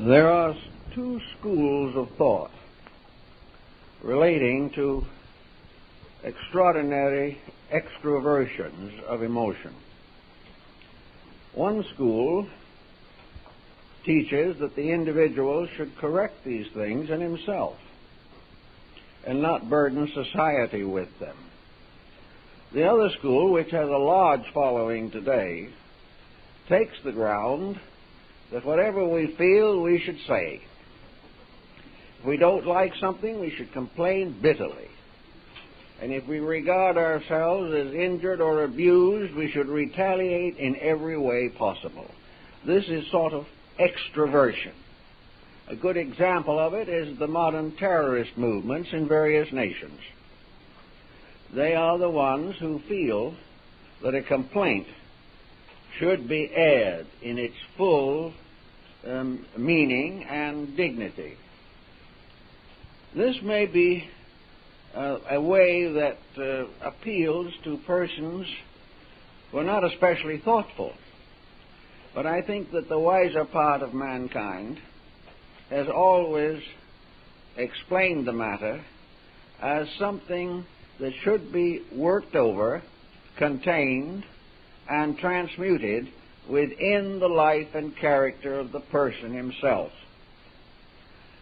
There are two schools of thought relating to extraordinary extroversions of emotion. One school teaches that the individual should correct these things in himself and not burden society with them. The other school, which has a large following today, takes the ground that whatever we feel, we should say. If we don't like something, we should complain bitterly. And if we regard ourselves as injured or abused, we should retaliate in every way possible. This is sort of extroversion. A good example of it is the modern terrorist movements in various nations. They are the ones who feel that a complaint should be aired in its full meaning and dignity. This may be a way that appeals to persons who are not especially thoughtful, but I think that the wiser part of mankind has always explained the matter as something that should be worked over, contained, and transmuted within the life and character of the person himself.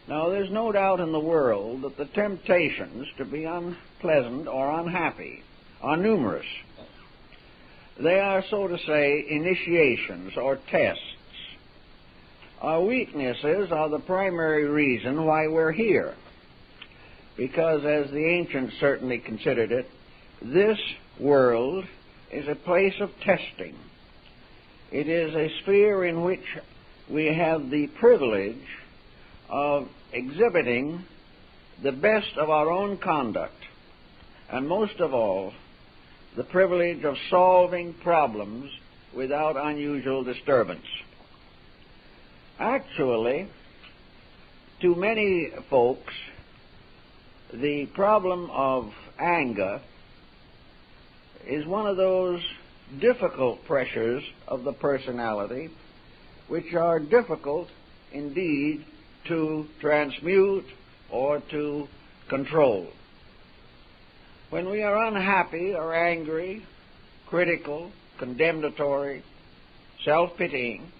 Now, there's no doubt in the world that the temptations to be unpleasant or unhappy are numerous. They are, so to say, initiations or tests. Our weaknesses are the primary reason why we're here, because, as the ancients certainly considered it, this world is a place of testing. It is a sphere in which we have the privilege of exhibiting the best of our own conduct, and most of all, the privilege of solving problems without unusual disturbance. Actually, to many folks, the problem of anger is one of those difficult pressures of the personality which are difficult indeed to transmute or to control. When we are unhappy or angry, critical, condemnatory, self-pitying,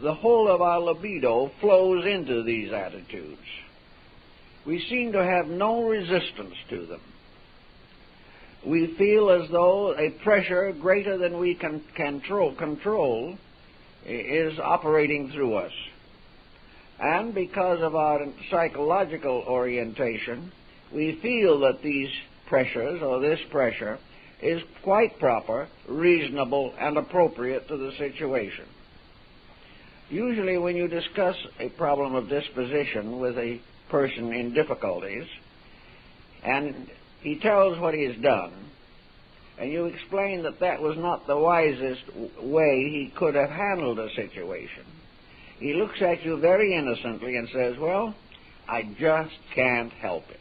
the whole of our libido flows into these attitudes. We seem to have no resistance to them. We feel as though a pressure greater than we can control is operating through us. And because of our psychological orientation, we feel that these pressures, or this pressure, is quite proper, reasonable, and appropriate to the situation. Usually when you discuss a problem of disposition with a person in difficulties, and he tells what he has done, and you explain that that was not the wisest way he could have handled a situation, he looks at you very innocently and says, well, I just can't help it.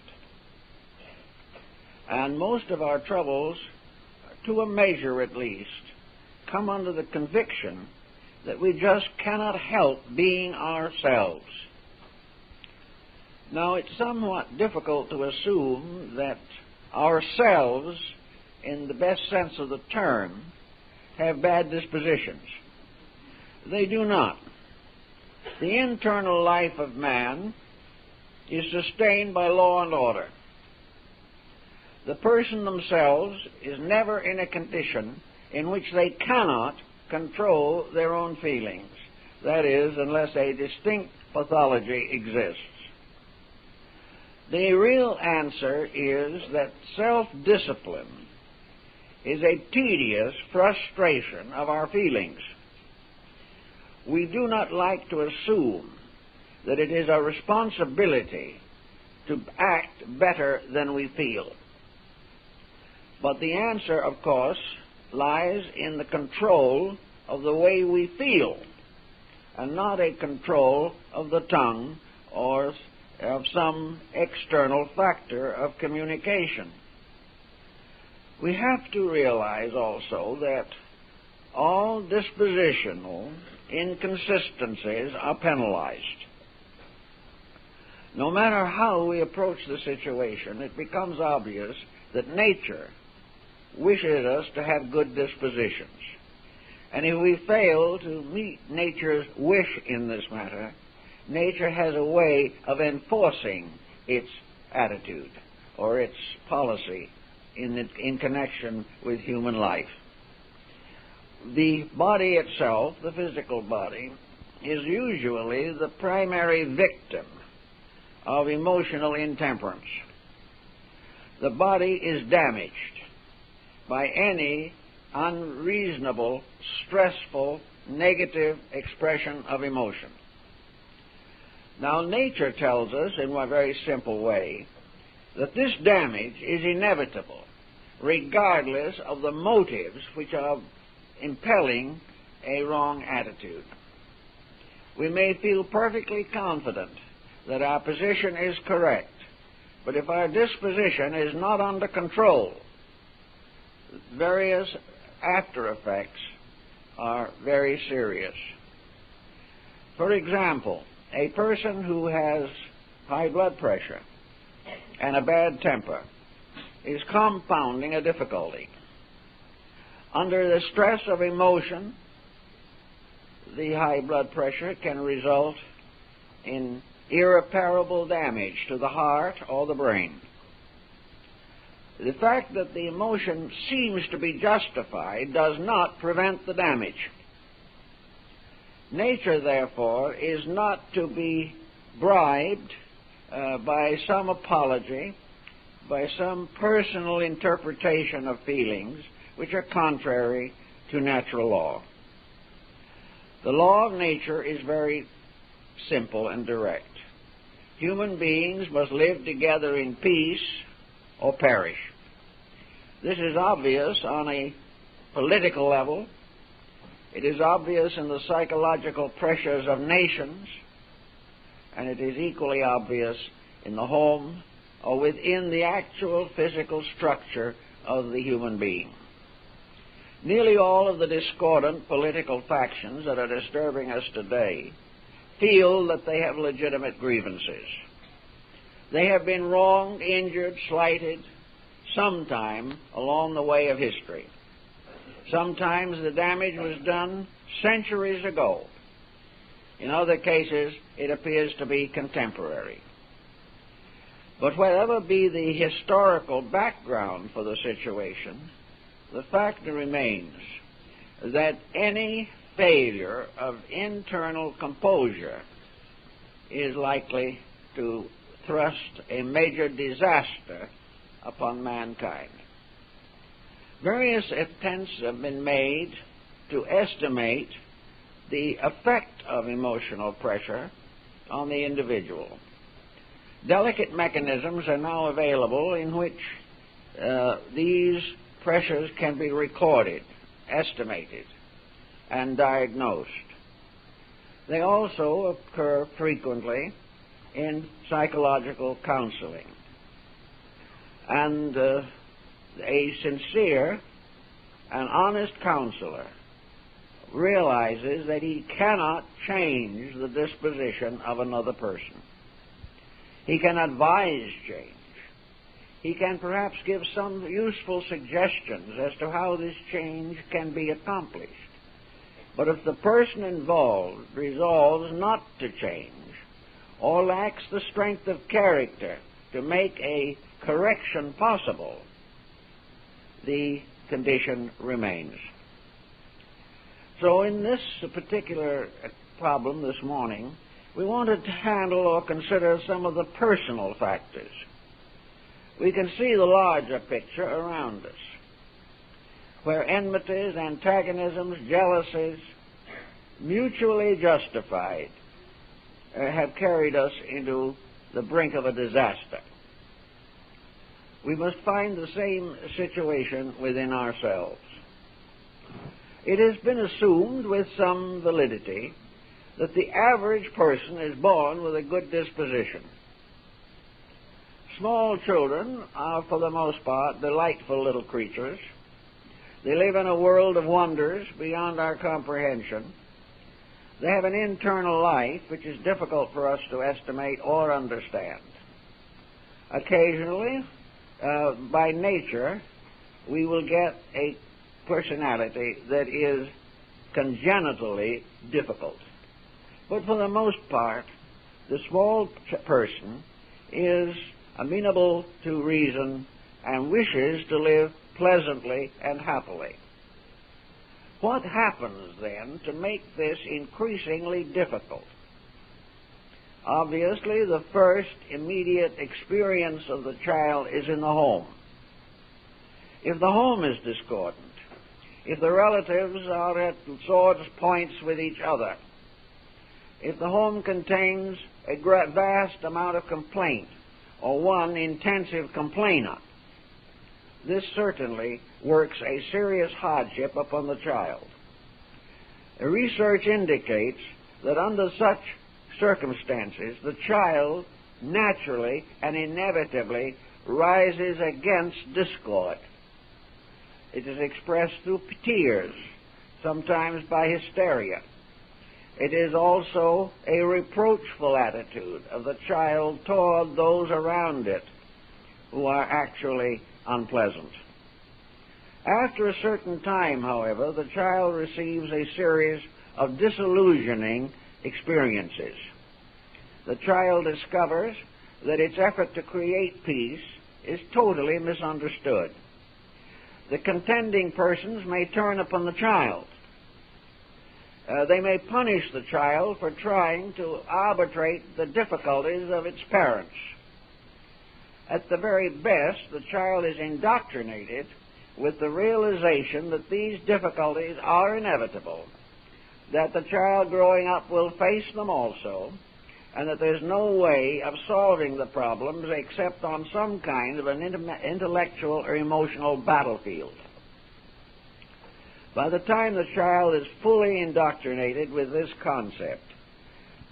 And most of our troubles, to a measure at least, come under the conviction that we just cannot help being ourselves. Now, it's somewhat difficult to assume that ourselves, in the best sense of the term, have bad dispositions. They do not. The internal life of man is sustained by law and order. The person themselves is never in a condition in which they cannot control their own feelings. That is, unless a distinct pathology exists. The real answer is that self-discipline is a tedious frustration of our feelings. We do not like to assume that it is our responsibility to act better than we feel. But the answer, of course, lies in the control of the way we feel, and not a control of the tongue or of some external factor of communication. We have to realize also that all dispositional inconsistencies are penalized. No matter how we approach the situation, it becomes obvious that nature wishes us to have good dispositions. And if we fail to meet nature's wish in this matter, nature has a way of enforcing its attitude or its policy in connection with human life. The body itself, the physical body, is usually the primary victim of emotional intemperance. The body is damaged by any unreasonable, stressful, negative expression of emotion. Now, nature tells us in a very simple way that this damage is inevitable, regardless of the motives which are impelling a wrong attitude. We may feel perfectly confident that our position is correct, but if our disposition is not under control, various after effects are very serious. For example, a person who has high blood pressure and a bad temper is compounding a difficulty. Under the stress of emotion, the high blood pressure can result in irreparable damage to the heart or the brain. The fact that the emotion seems to be justified does not prevent the damage. Nature, therefore, is not to be bribed by some apology, by some personal interpretation of feelings which are contrary to natural law. The law of nature is very simple and direct. Human beings must live together in peace or perish. This is obvious on a political level. It is obvious in the psychological pressures of nations, and it is equally obvious in the home or within the actual physical structure of the human being. Nearly all of the discordant political factions that are disturbing us today feel that they have legitimate grievances. They have been wronged, injured, slighted sometime along the way of history. Sometimes the damage was done centuries ago. In other cases, it appears to be contemporary. But whatever be the historical background for the situation, the fact remains that any failure of internal composure is likely to thrust a major disaster upon mankind. Various attempts have been made to estimate the effect of emotional pressure on the individual. Delicate mechanisms are now available in which these pressures can be recorded, estimated, and diagnosed. They also occur frequently in psychological counseling. And a sincere and honest counselor realizes that he cannot change the disposition of another person. He can advise change. He can perhaps give some useful suggestions as to how this change can be accomplished. But if the person involved resolves not to change or lacks the strength of character to make a correction possible, the condition remains. So in this particular problem this morning, we wanted to handle or consider some of the personal factors. We can see the larger picture around us, where enmities, antagonisms, jealousies, mutually justified, have carried us into the brink of a disaster. We must find the same situation within ourselves. It has been assumed with some validity that the average person is born with a good disposition. Small children are, for the most part, delightful little creatures. They live in a world of wonders beyond our comprehension. They have an internal life which is difficult for us to estimate or understand. Occasionally, by nature, we will get a personality that is congenitally difficult. But for the most part, the small person is amenable to reason and wishes to live pleasantly and happily. What happens then to make this increasingly difficult? Obviously, the first immediate experience of the child is in the home. If the home is discordant, if the relatives are at swords' points with each other, if the home contains a vast amount of complaint or one intensive complainer, this certainly works a serious hardship upon the child. Research indicates that under such circumstances, the child naturally and inevitably rises against discord. It is expressed through tears, sometimes by hysteria. It is also a reproachful attitude of the child toward those around it who are actually unpleasant. After a certain time, however, the child receives a series of disillusioning experiences. The child discovers that its effort to create peace is totally misunderstood. The contending persons may turn upon the child. They may punish the child for trying to arbitrate the difficulties of its parents. At the very best, the child is indoctrinated with the realization that these difficulties are inevitable, that the child growing up will face them also, and that there's no way of solving the problems except on some kind of an intellectual or emotional battlefield. By the time the child is fully indoctrinated with this concept,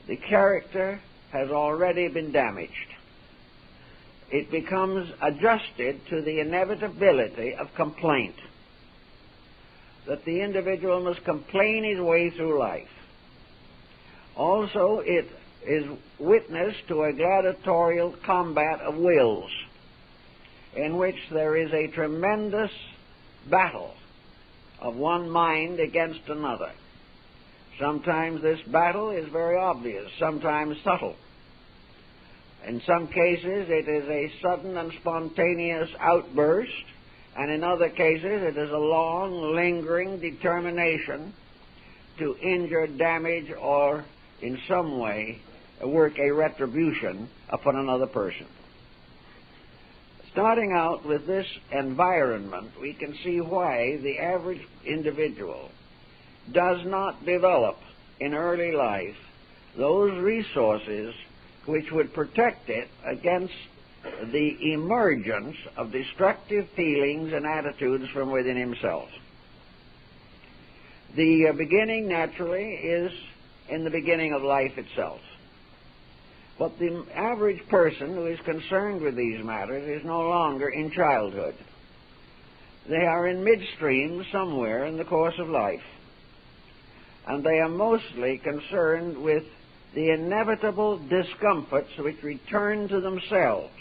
the character has already been damaged. It becomes adjusted to the inevitability of complaint, that the individual must complain his way through life. Also, it is witness to a gladiatorial combat of wills, in which there is a tremendous battle of one mind against another. Sometimes this battle is very obvious, sometimes subtle. In some cases, it is a sudden and spontaneous outburst, and in other cases, it is a long, lingering determination to injure, damage, or in some way work a retribution upon another person. Starting out with this environment, we can see why the average individual does not develop in early life those resources which would protect it against the emergence of destructive feelings and attitudes from within himself. The beginning, naturally, is in the beginning of life itself. But the average person who is concerned with these matters is no longer in childhood. They are in midstream somewhere in the course of life. And they are mostly concerned with the inevitable discomforts which return to themselves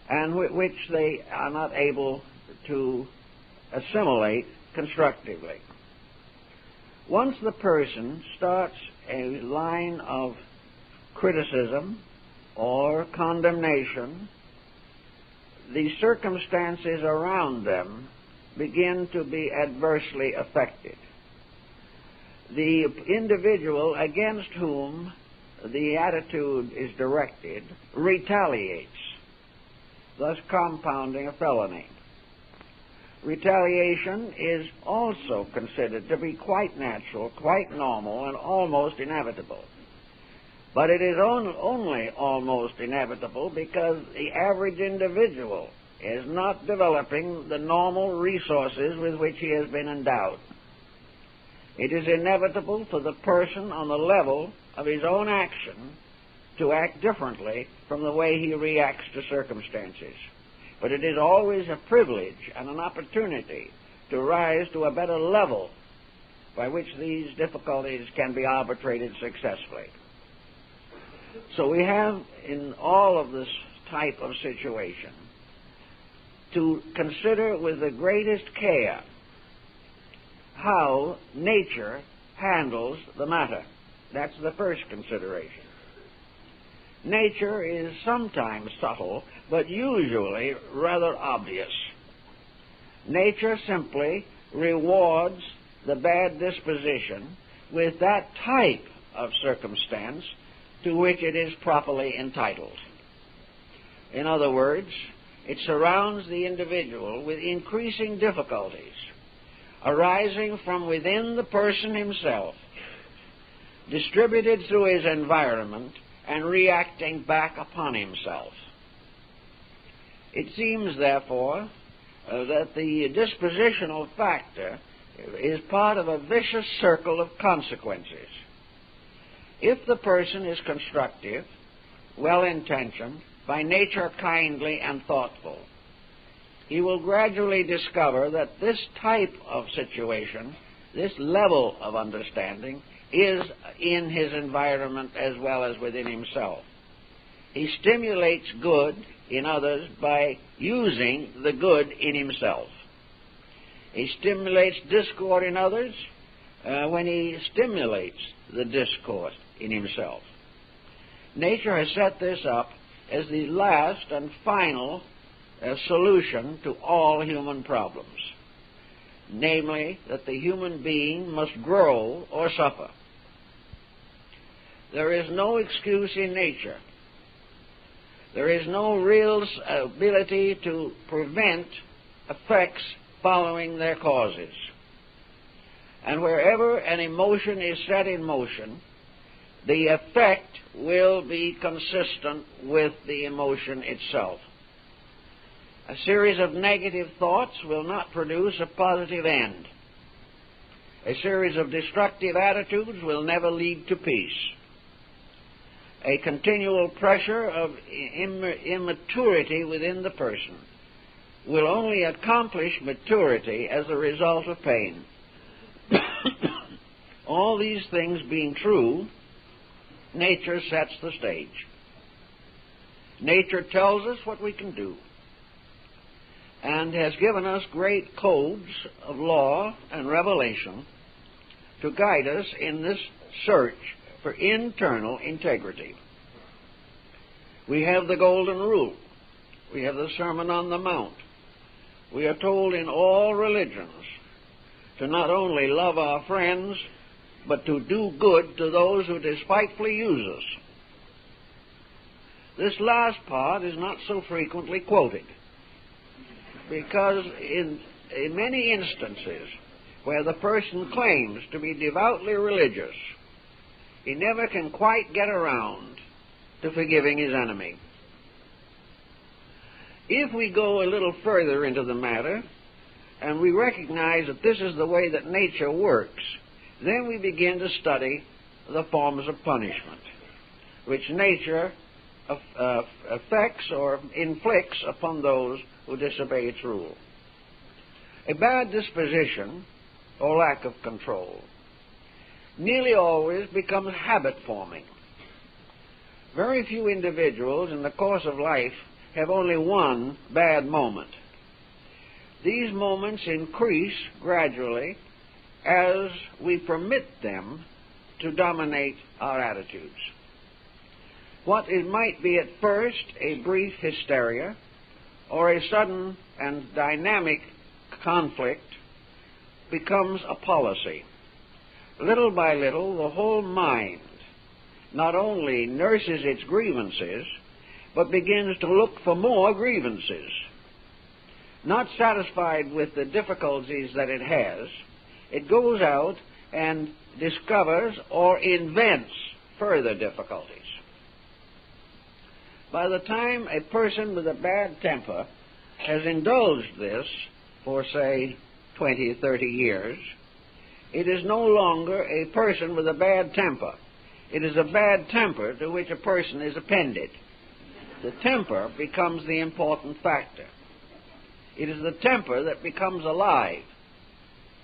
and which they are not able to assimilate constructively. Once the person starts a line of criticism or condemnation, the circumstances around them begin to be adversely affected. The individual against whom the attitude is directed retaliates, thus compounding a felony. Retaliation is also considered to be quite natural, quite normal, and almost inevitable. But it is only almost inevitable because the average individual is not developing the normal resources with which he has been endowed. It is inevitable for the person on the level of his own action to act differently from the way he reacts to circumstances. But it is always a privilege and an opportunity to rise to a better level by which these difficulties can be arbitrated successfully. So we have in all of this type of situation to consider with the greatest care how nature handles the matter. That's the first consideration. Nature is sometimes subtle, but usually rather obvious. Nature simply rewards the bad disposition with that type of circumstance to which it is properly entitled. In other words, it surrounds the individual with increasing difficulties arising from within the person himself, distributed through his environment and reacting back upon himself. It seems, therefore, that the dispositional factor is part of a vicious circle of consequences. If the person is constructive, well-intentioned, by nature kindly and thoughtful, he will gradually discover that this type of situation, this level of understanding, is in his environment as well as within himself. He stimulates good in others by using the good in himself. He stimulates discord in others when he stimulates the discord in himself. Nature has set this up as the last and final solution to all human problems, namely that the human being must grow or suffer. There is no excuse in nature. There is no real ability to prevent effects following their causes. And wherever an emotion is set in motion, the effect will be consistent with the emotion itself. A series of negative thoughts will not produce a positive end. A series of destructive attitudes will never lead to peace. A continual pressure of immaturity within the person will only accomplish maturity as a result of pain. All these things being true, nature sets the stage. Nature tells us what we can do and has given us great codes of law and revelation to guide us in this search for internal integrity. We have the Golden Rule. We have the Sermon on the Mount. We are told in all religions to not only love our friends, but to do good to those who despitefully use us. This last part is not so frequently quoted, because in many instances where the person claims to be devoutly religious, he never can quite get around to forgiving his enemy. If we go a little further into the matter, and we recognize that this is the way that nature works, then we begin to study the forms of punishment, which nature affects or inflicts upon those who disobey its rule. A bad disposition, or lack of control, nearly always becomes habit-forming. Very few individuals in the course of life have only one bad moment. These moments increase gradually as we permit them to dominate our attitudes. What it might be at first a brief hysteria or a sudden and dynamic conflict becomes a policy. Little by little, the whole mind not only nurses its grievances, but begins to look for more grievances. Not satisfied with the difficulties that it has, it goes out and discovers or invents further difficulties. By the time a person with a bad temper has indulged this for, say, 20, 30 years, it is no longer a person with a bad temper. It is a bad temper to which a person is appended. The temper becomes the important factor. It is the temper that becomes alive.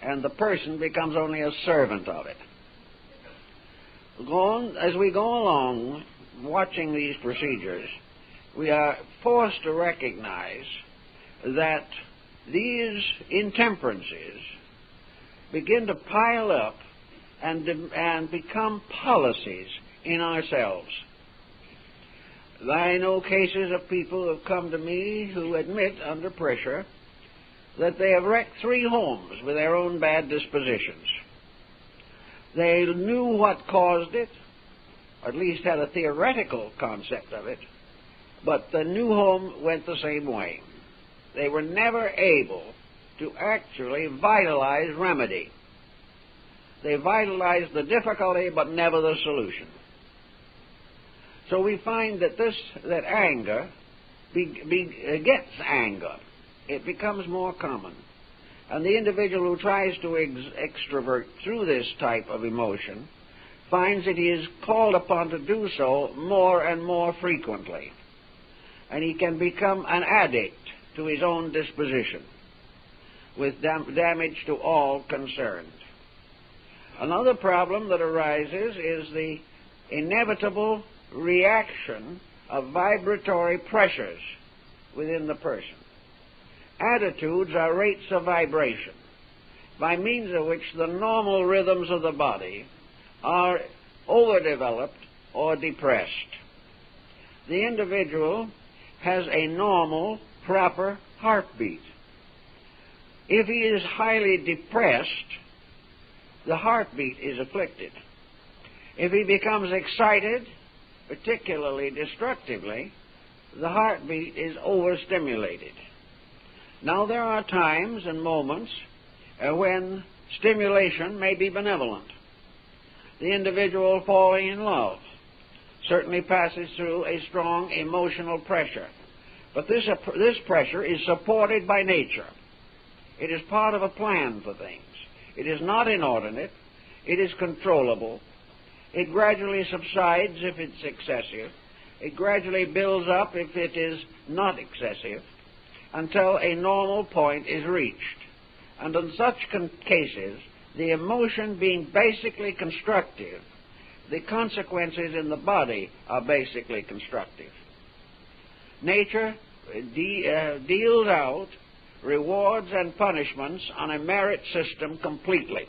and the person becomes only a servant of it. As we go along watching these procedures, we are forced to recognize that these intemperances begin to pile up and become policies in ourselves. I know cases of people who have come to me who admit under pressure that they have wrecked 3 homes with their own bad dispositions. They knew what caused it, or at least had a theoretical concept of it, but the new home went the same way. They were never able to actually vitalize remedy. They vitalized the difficulty, but never the solution. So we find that anger begets anger. It becomes more common. And the individual who tries to extrovert through this type of emotion finds that he is called upon to do so more and more frequently. And he can become an addict to his own disposition, with damage to all concerned. Another problem that arises is the inevitable reaction of vibratory pressures within the person. Attitudes are rates of vibration, by means of which the normal rhythms of the body are overdeveloped or depressed. The individual has a normal, proper heartbeat. If he is highly depressed, the heartbeat is afflicted. If he becomes excited, particularly destructively, the heartbeat is overstimulated. Now, there are times and moments when stimulation may be benevolent. The individual falling in love certainly passes through a strong emotional pressure. But this pressure is supported by nature. It is part of a plan for things. It is not inordinate. It is controllable. It gradually subsides if it's excessive. It gradually builds up if it is not excessive, until a normal point is reached. And in such cases, the emotion being basically constructive, the consequences in the body are basically constructive. Nature deals out rewards and punishments on a merit system completely.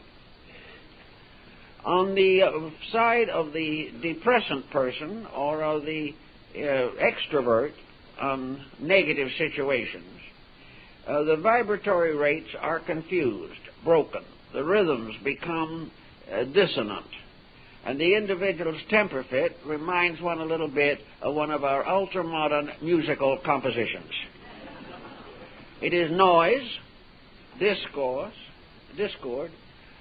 On the side of the depressant person or of the extrovert on negative situations, the vibratory rates are confused, broken. The rhythms become dissonant. And the individual's temper fit reminds one a little bit of one of our ultra-modern musical compositions. It is noise, discord,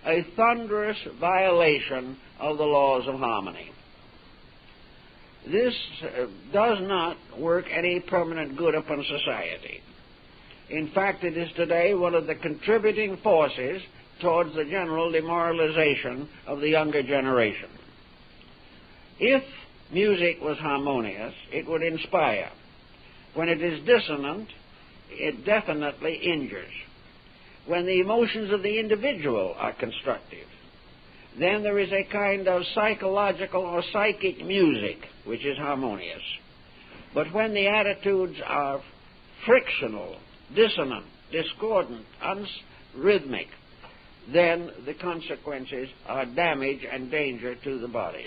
a thunderous violation of the laws of harmony. This does not work any permanent good upon society. In fact, it is today one of the contributing forces towards the general demoralization of the younger generation. If music was harmonious, it would inspire. When it is dissonant, it definitely injures. When the emotions of the individual are constructive, then there is a kind of psychological or psychic music which is harmonious. But when the attitudes are frictional, dissonant, discordant, unrhythmic, then the consequences are damage and danger to the body.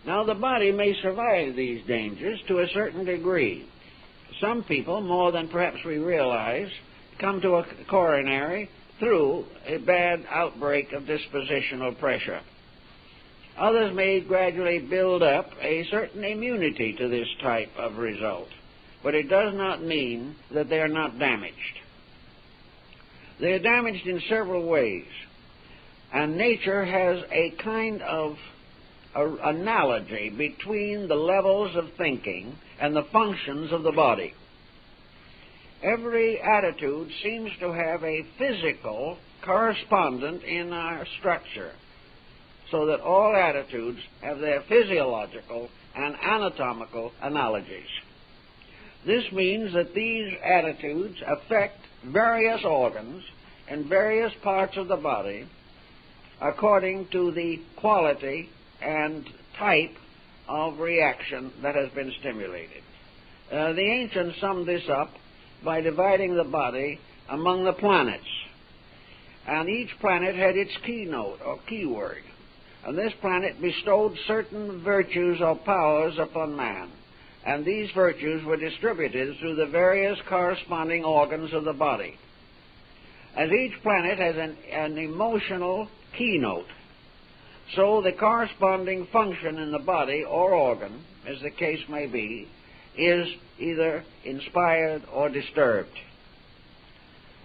Now, the body may survive these dangers to a certain degree. Some people, more than perhaps we realize, come to a coronary through a bad outbreak of dispositional pressure. Others may gradually build up a certain immunity to this type of result, but it does not mean that they are not damaged. They are damaged in several ways, and nature has a kind of analogy between the levels of thinking and the functions of the body. Every attitude seems to have a physical correspondent in our structure, so that all attitudes have their physiological and anatomical analogies. This means that these attitudes affect various organs in various parts of the body according to the quality and type of reaction that has been stimulated. The ancients summed this up by dividing the body among the planets. And each planet had its keynote or keyword. And this planet bestowed certain virtues or powers upon man. And these virtues were distributed through the various corresponding organs of the body. As each planet has an emotional keynote, so the corresponding function in the body or organ, as the case may be, is either inspired or disturbed.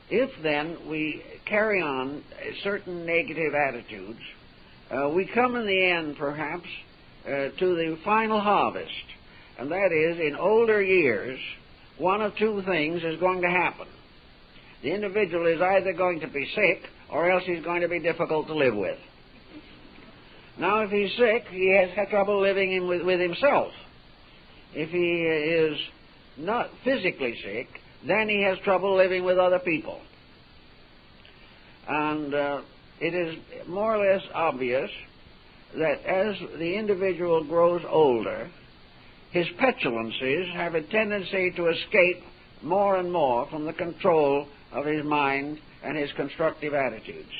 If then we carry on certain negative attitudes, we come in the end perhaps to the final harvest, and that is, in older years, one of two things is going to happen. The individual is either going to be sick or else he's going to be difficult to live with. Now, if he's sick, he has had trouble living with himself. If he is not physically sick, then he has trouble living with other people. And it is more or less obvious that as the individual grows older, his petulancies have a tendency to escape more and more from the control of his mind and his constructive attitudes.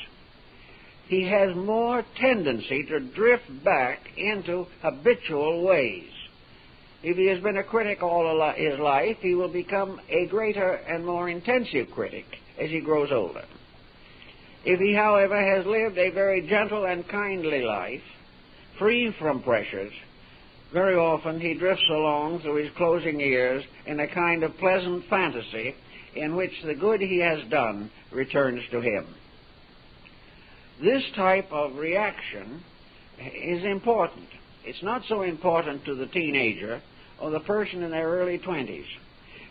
He has more tendency to drift back into habitual ways. If he has been a critic all his life, he will become a greater and more intensive critic as he grows older. If he, however, has lived a very gentle and kindly life, free from pressures, very often he drifts along through his closing years in a kind of pleasant fantasy in which the good he has done returns to him. This type of reaction is important. It's not so important to the teenager or the person in their early 20s,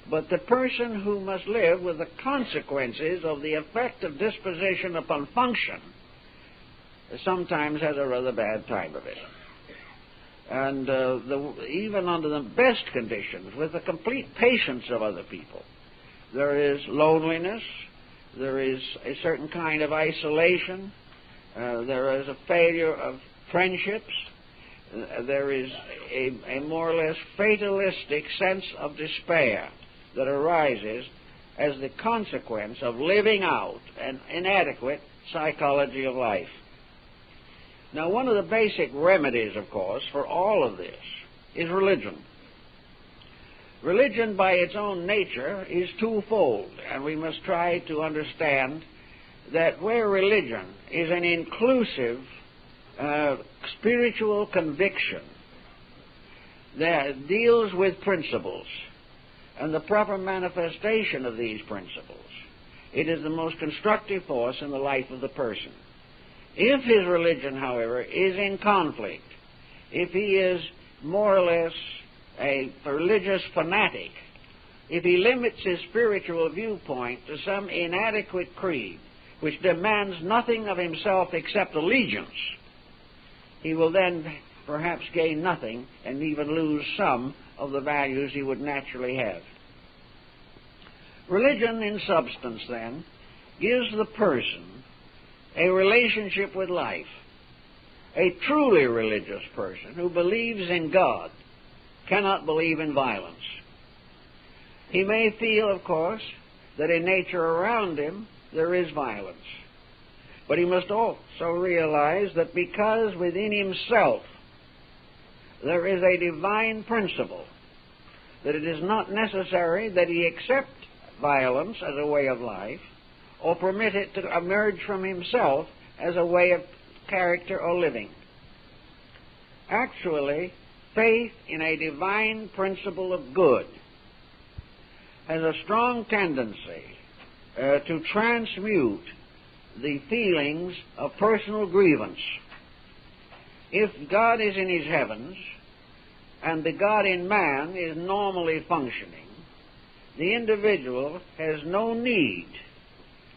but the person who must live with the consequences of the effect of disposition upon function sometimes has a rather bad time of it. And even under the best conditions, with the complete patience of other people, there is loneliness, there is a certain kind of isolation, there is a failure of friendships, there is a more or less fatalistic sense of despair that arises as the consequence of living out an inadequate psychology of life. Now, one of the basic remedies, of course, for all of this is religion. Religion, by its own nature, is twofold, and we must try to understand that where religion is an inclusive spiritual conviction that deals with principles and the proper manifestation of these principles, it is the most constructive force in the life of the person. If his religion, however, is in conflict, if he is more or less a religious fanatic, if he limits his spiritual viewpoint to some inadequate creed which demands nothing of himself except allegiance, he will then perhaps gain nothing and even lose some of the values he would naturally have. Religion, in substance, then, gives the person a relationship with life. A truly religious person who believes in God cannot believe in violence. He may feel, of course, that in nature around him there is violence. But he must also realize that because within himself there is a divine principle, that it is not necessary that he accept violence as a way of life or permit it to emerge from himself as a way of character or living. Actually, faith in a divine principle of good has a strong tendency to transmute the feelings of personal grievance. If God is in his heavens and the God in man is normally functioning, the individual has no need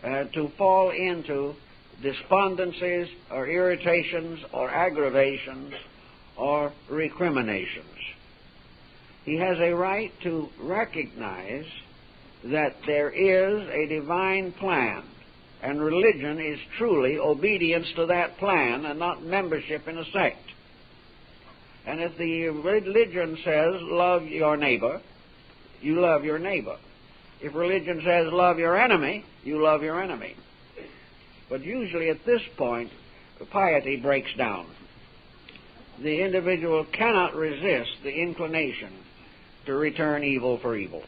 to fall into despondencies or irritations or aggravations or recriminations. He has a right to recognize that there is a divine plan And religion is truly obedience to that plan and not membership in a sect. And if the religion says, love your neighbor, you love your neighbor. If religion says, love your enemy, you love your enemy. But usually at this point, piety breaks down. The individual cannot resist the inclination to return evil for evil.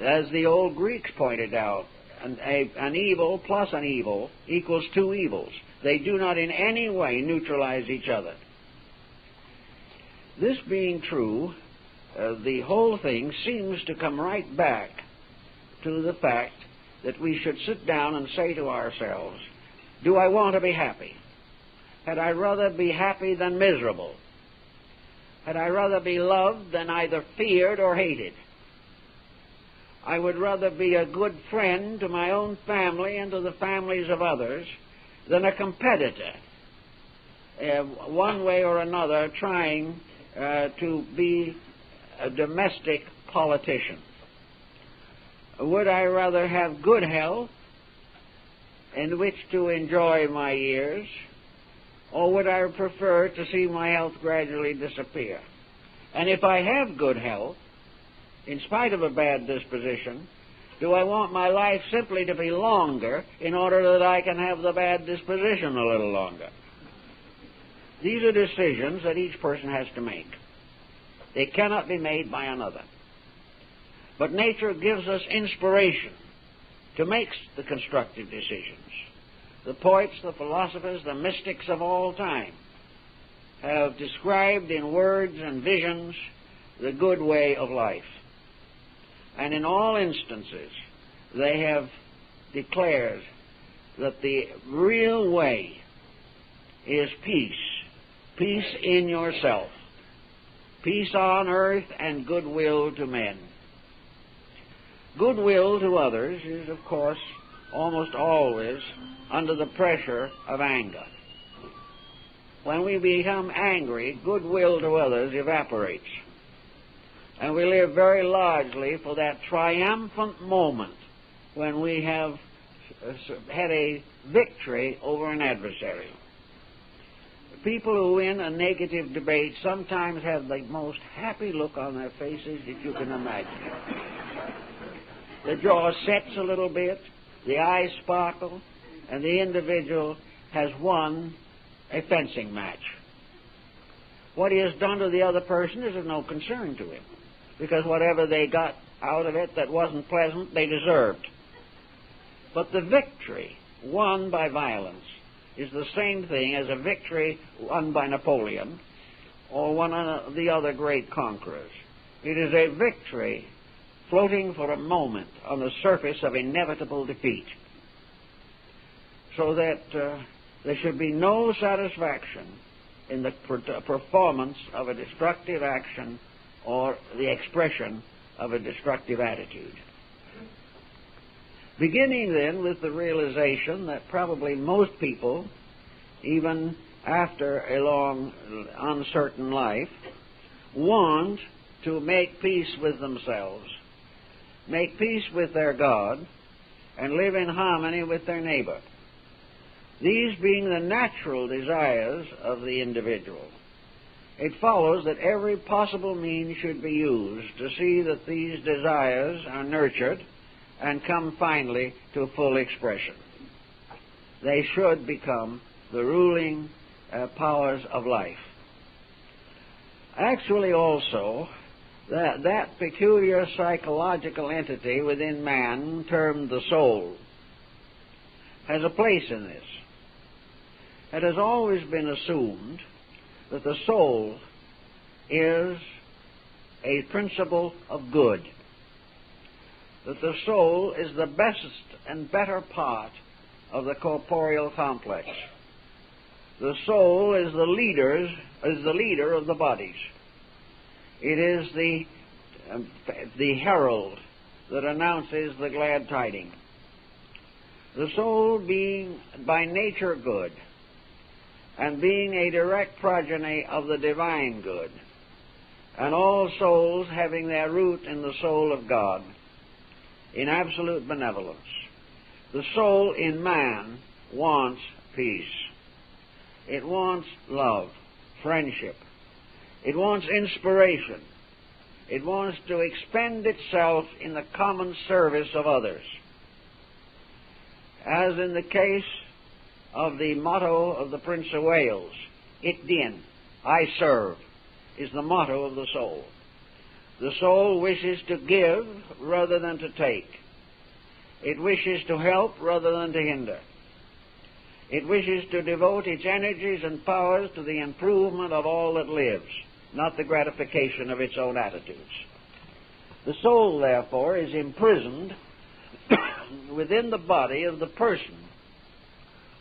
As the old Greeks pointed out, an evil plus an evil equals two evils. They do not in any way neutralize each other. This being true, the whole thing seems to come right back to the fact that we should sit down and say to ourselves, do I want to be happy? Had I rather be happy than miserable? Had I rather be loved than either feared or hated? I would rather be a good friend to my own family and to the families of others than a competitor, one way or another trying to be a domestic politician. Would I rather have good health in which to enjoy my years, or would I prefer to see my health gradually disappear? And if I have good health, in spite of a bad disposition, do I want my life simply to be longer in order that I can have the bad disposition a little longer? These are decisions that each person has to make. They cannot be made by another. But nature gives us inspiration to make the constructive decisions. The poets, the philosophers, the mystics of all time have described in words and visions the good way of life. And in all instances, they have declared that the real way is peace. Peace in yourself. Peace on earth and goodwill to men. Goodwill to others is, of course, almost always under the pressure of anger. When we become angry, goodwill to others evaporates. And we live very largely for that triumphant moment when we have had a victory over an adversary. People who win a negative debate sometimes have the most happy look on their faces that you can imagine. The jaw sets a little bit, the eyes sparkle, and the individual has won a fencing match. What he has done to the other person is of no concern to him, because whatever they got out of it that wasn't pleasant, they deserved. But the victory won by violence is the same thing as a victory won by Napoleon or one of the other great conquerors. It is a victory floating for a moment on the surface of inevitable defeat, so that there should be no satisfaction in the performance of a destructive action or the expression of a destructive attitude. Beginning then with the realization that probably most people, even after a long, uncertain life, want to make peace with themselves, make peace with their God, and live in harmony with their neighbor. These being the natural desires of the individual, it follows that every possible means should be used to see that these desires are nurtured and come finally to full expression. They should become the ruling powers of life. Actually also, that peculiar psychological entity within man termed the soul has a place in this. It has always been assumed that the soul is a principle of good, that the soul is the best and better part of the corporeal complex. The soul is the leader of the bodies. It is the herald that announces the glad tidings. The soul being by nature good, and being a direct progeny of the divine good, and all souls having their root in the soul of God, in absolute benevolence, The soul in man wants peace. It wants love, friendship. It wants inspiration. It wants to expend itself in the common service of others. As in the case of the motto of the Prince of Wales, "Ik dien," I serve, is the motto of the soul. The soul wishes to give rather than to take. It wishes to help rather than to hinder. It wishes to devote its energies and powers to the improvement of all that lives, not the gratification of its own attitudes. The soul, therefore, is imprisoned within the body of the person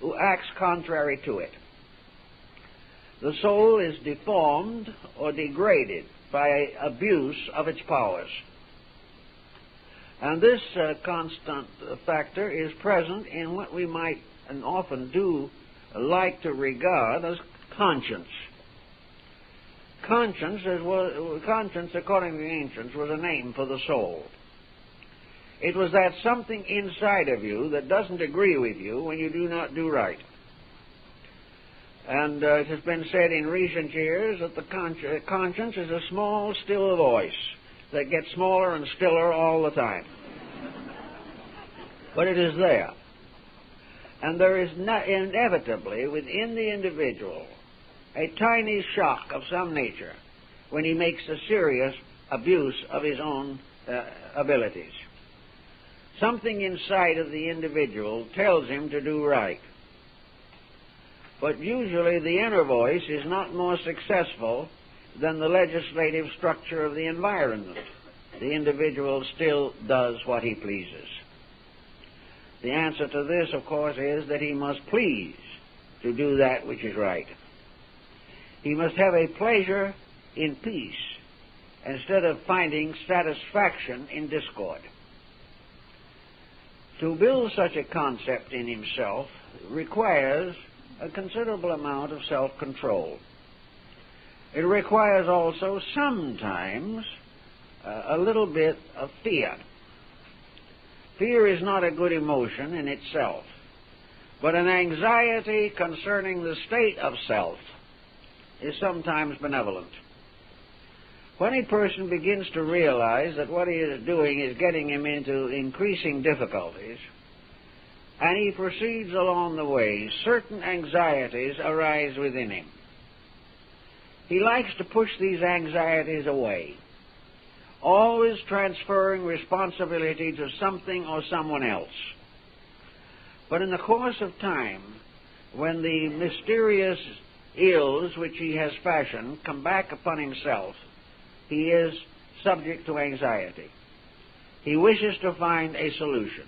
who acts contrary to it. The soul is deformed or degraded by abuse of its powers. And this constant factor is present in what we might and often do like to regard as conscience. Conscience, according to the ancients, was a name for the soul. It was that something inside of you that doesn't agree with you when you do not do right. And it has been said in recent years that the conscience is a small, still voice that gets smaller and stiller all the time. But it is there. And there is inevitably within the individual a tiny shock of some nature when he makes a serious abuse of his own abilities. Something inside of the individual tells him to do right. But usually the inner voice is not more successful than the legislative structure of the environment. The individual still does what he pleases. The answer to this, of course, is that he must please to do that which is right. He must have a pleasure in peace instead of finding satisfaction in discord. To build such a concept in himself requires a considerable amount of self-control. It requires also sometimes a little bit of fear. Fear is not a good emotion in itself, but an anxiety concerning the state of self is sometimes benevolent. When a person begins to realize that what he is doing is getting him into increasing difficulties, and he proceeds along the way, certain anxieties arise within him. He likes to push these anxieties away, always transferring responsibility to something or someone else. But in the course of time, when the mysterious ills which he has fashioned come back upon himself, he is subject to anxiety. He wishes to find a solution.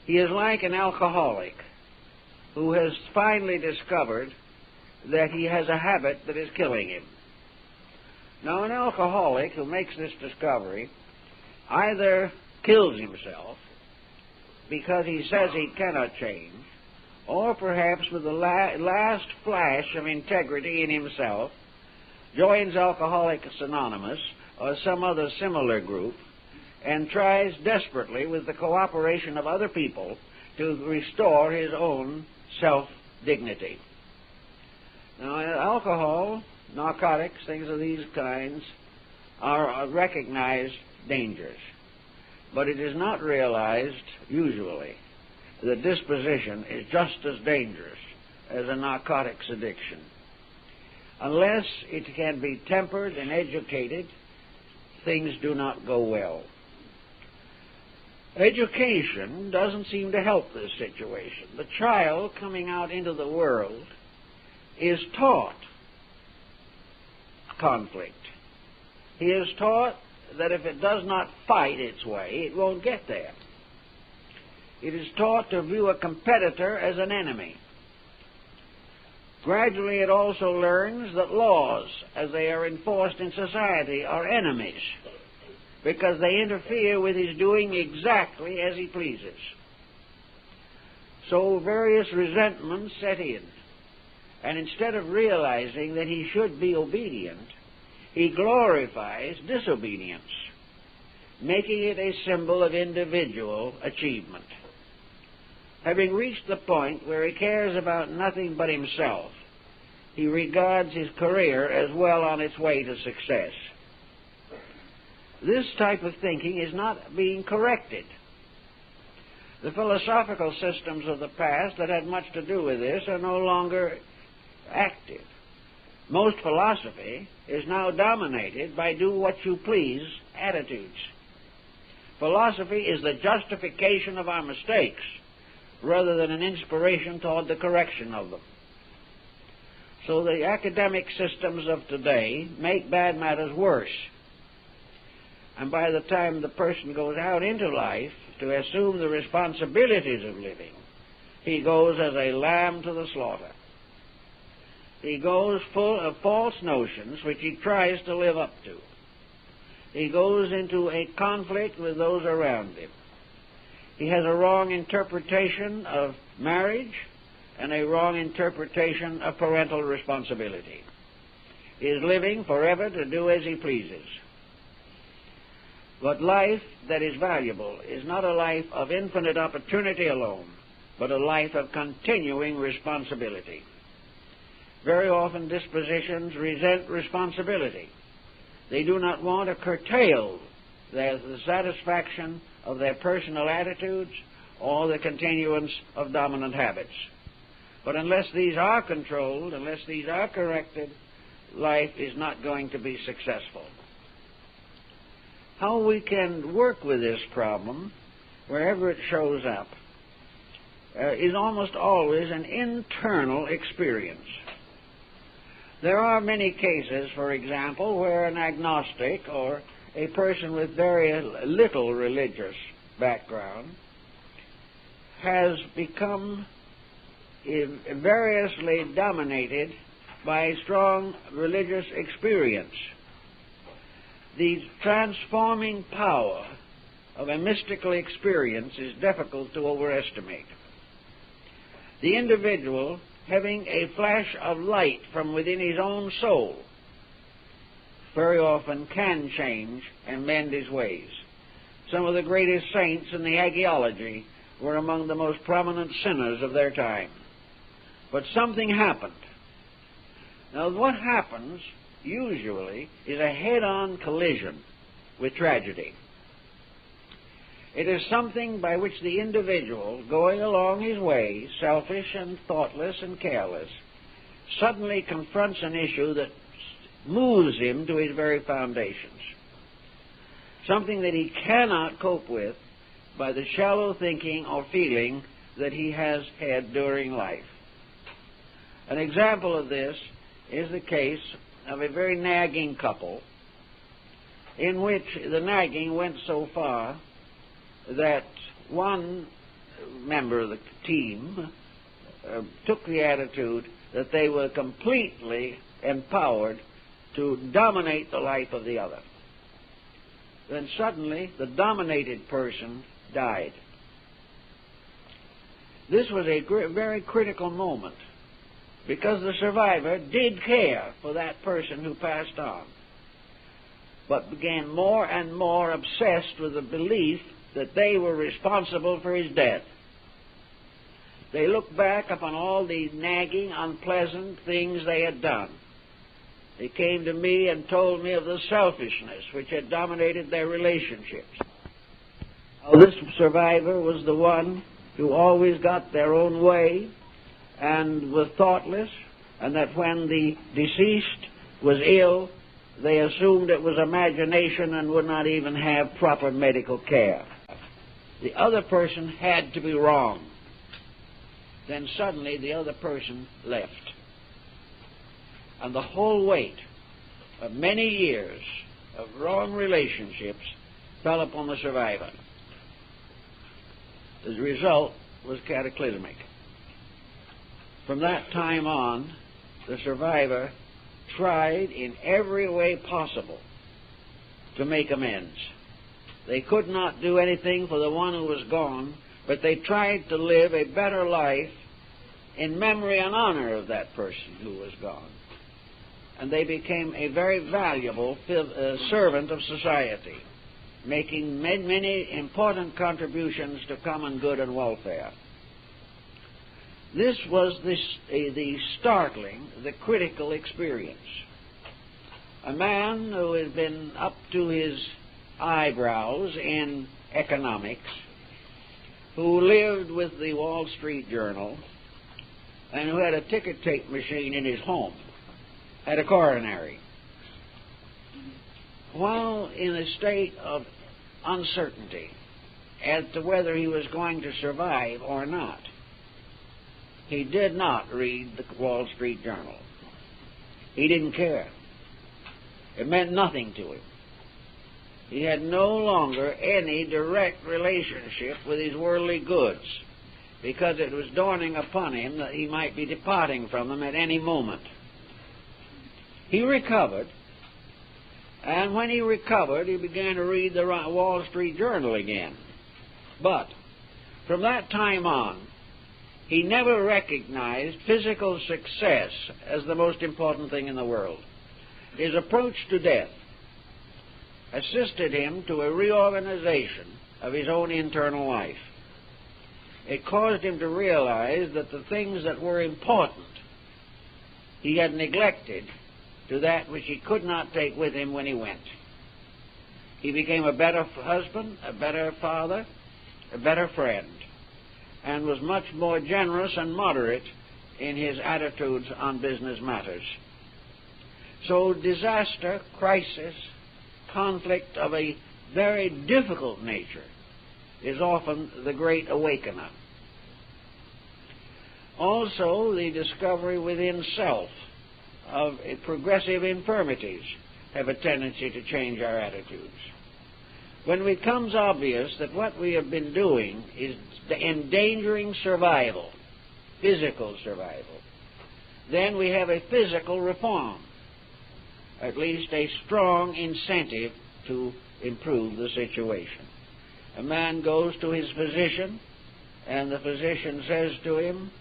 He is like an alcoholic who has finally discovered that he has a habit that is killing him. Now, an alcoholic who makes this discovery either kills himself because he says he cannot change, or perhaps with the last flash of integrity in himself, joins Alcoholics Anonymous or some other similar group and tries desperately with the cooperation of other people to restore his own self-dignity. Now, alcohol, narcotics, things of these kinds are recognized dangers, but it is not realized usually that disposition is just as dangerous as a narcotics addiction. Unless it can be tempered and educated, things do not go well. Education doesn't seem to help this situation. The child coming out into the world is taught conflict. He is taught that if it does not fight its way, it won't get there. It is taught to view a competitor as an enemy. Gradually, it also learns that laws, as they are enforced in society, are enemies because they interfere with his doing exactly as he pleases. So various resentments set in, and instead of realizing that he should be obedient, he glorifies disobedience, making it a symbol of individual achievement. having reached the point where he cares about nothing but himself, he regards his career as well on its way to success. This type of thinking is not being corrected. The philosophical systems of the past that had much to do with this are no longer active. Most philosophy is now dominated by do-what-you-please attitudes. Philosophy is the justification of our mistakes rather than an inspiration toward the correction of them. So the academic systems of today make bad matters worse. And by the time the person goes out into life to assume the responsibilities of living, he goes as a lamb to the slaughter. He goes full of false notions which he tries to live up to. He goes into a conflict with those around him. He has a wrong interpretation of marriage and a wrong interpretation of parental responsibility. He is living forever to do as he pleases. But life that is valuable is not a life of infinite opportunity alone, but a life of continuing responsibility. Very often dispositions resent responsibility. They do not want to curtail the satisfaction of their personal attitudes or the continuance of dominant habits. But unless these are controlled, unless these are corrected, life is not going to be successful. How we can work with this problem, wherever it shows up, is almost always an internal experience. There are many cases, for example, where an agnostic or a person with very little religious background has become variously dominated by strong religious experience. The transforming power of a mystical experience is difficult to overestimate. The individual, having a flash of light from within his own soul, very often can change and mend his ways. Some of the greatest saints in the hagiology were among the most prominent sinners of their time. But something happened. Now, what happens usually is a head-on collision with tragedy. It is something by which the individual, going along his way, selfish and thoughtless and careless, suddenly confronts an issue that moves him to his very foundations. Something that he cannot cope with by the shallow thinking or feeling that he has had during life. An example of this is the case of a very nagging couple in which the nagging went so far that one member of the team took the attitude that they were completely empowered to dominate the life of the other. Then suddenly the dominated person died. This was a very critical moment because the survivor did care for that person who passed on, but became more and more obsessed with the belief that they were responsible for his death. They looked back upon all the nagging, unpleasant things they had done. They came to me and told me of the selfishness which had dominated their relationships. How this survivor was the one who always got their own way and was thoughtless, and that when the deceased was ill, they assumed it was imagination and would not even have proper medical care. The other person had to be wrong. Then suddenly the other person left. And the whole weight of many years of wrong relationships fell upon the survivor. The result was cataclysmic. From that time on, the survivor tried in every way possible to make amends. They could not do anything for the one who was gone, but they tried to live a better life in memory and honor of that person who was gone. And they became a very valuable servant of society, making many important contributions to common good and welfare. This was the startling, the critical experience. A man who had been up to his eyebrows in economics, who lived with the Wall Street Journal, and who had a ticket tape machine in his home, had a coronary. While in a state of uncertainty as to whether he was going to survive or not, he did not read the Wall Street Journal. He didn't care. It meant nothing to him. He had no longer any direct relationship with his worldly goods, because it was dawning upon him that he might be departing from them at any moment. He recovered, and when he recovered, he began to read the Wall Street Journal again. But from that time on, he never recognized physical success as the most important thing in the world. His approach to death assisted him to a reorganization of his own internal life. It caused him to realize that the things that were important he had neglected to that which he could not take with him when he went. He became a better husband, a better father, a better friend, and was much more generous and moderate in his attitudes on business matters. So disaster, crisis, conflict of a very difficult nature is often the great awakener. Also, the discovery within self of progressive infirmities have a tendency to change our attitudes. When it becomes obvious that what we have been doing is endangering survival, physical survival, then we have a physical reform, at least a strong incentive to improve the situation. A man goes to his physician, and the physician says to him,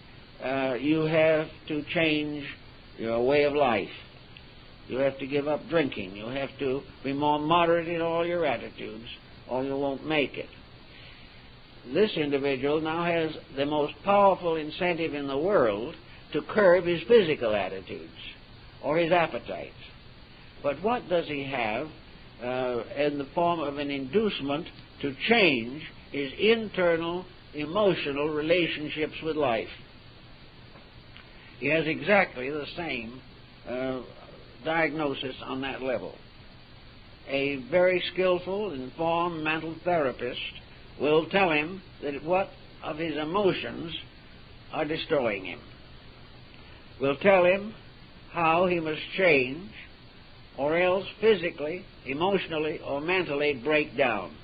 you have to change your way of life. You have to give up drinking. You have to be more moderate in all your attitudes, or you won't make it. This individual now has the most powerful incentive in the world to curb his physical attitudes or his appetites. But what does he have in the form of an inducement to change his internal emotional relationships with life? He has exactly the same diagnosis on that level. A very skillful, informed mental therapist will tell him that what of his emotions are destroying him. Will tell him how he must change, or else physically, emotionally, or mentally break down.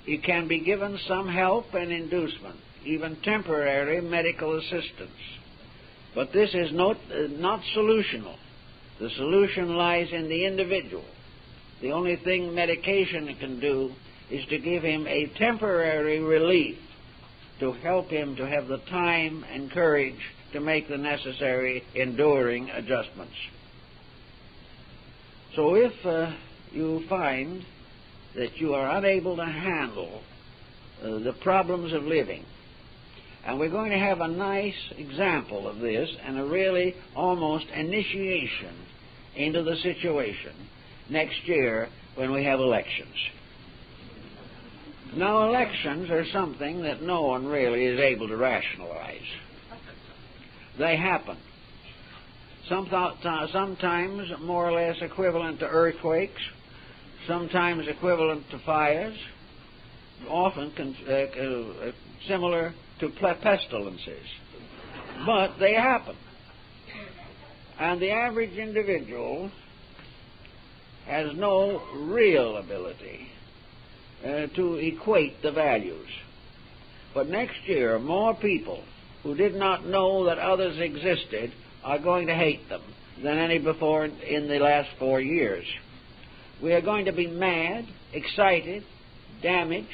He can be given some help and inducement, even temporary medical assistance. But this is not solutional. The solution lies in the individual. The only thing medication can do is to give him a temporary relief, to help him to have the time and courage to make the necessary enduring adjustments. So if you find that you are unable to handle the problems of living, and we're going to have a nice example of this and a really almost initiation into the situation next year when we have elections. Now, elections are something that no one really is able to rationalize. They happen. Sometimes more or less equivalent to earthquakes, sometimes equivalent to fires, often similar to pestilences. But they happen. And the average individual has no real ability to equate the values. But next year, more people who did not know that others existed are going to hate them than any before in the last 4 years. We are going to be mad, excited, damaged.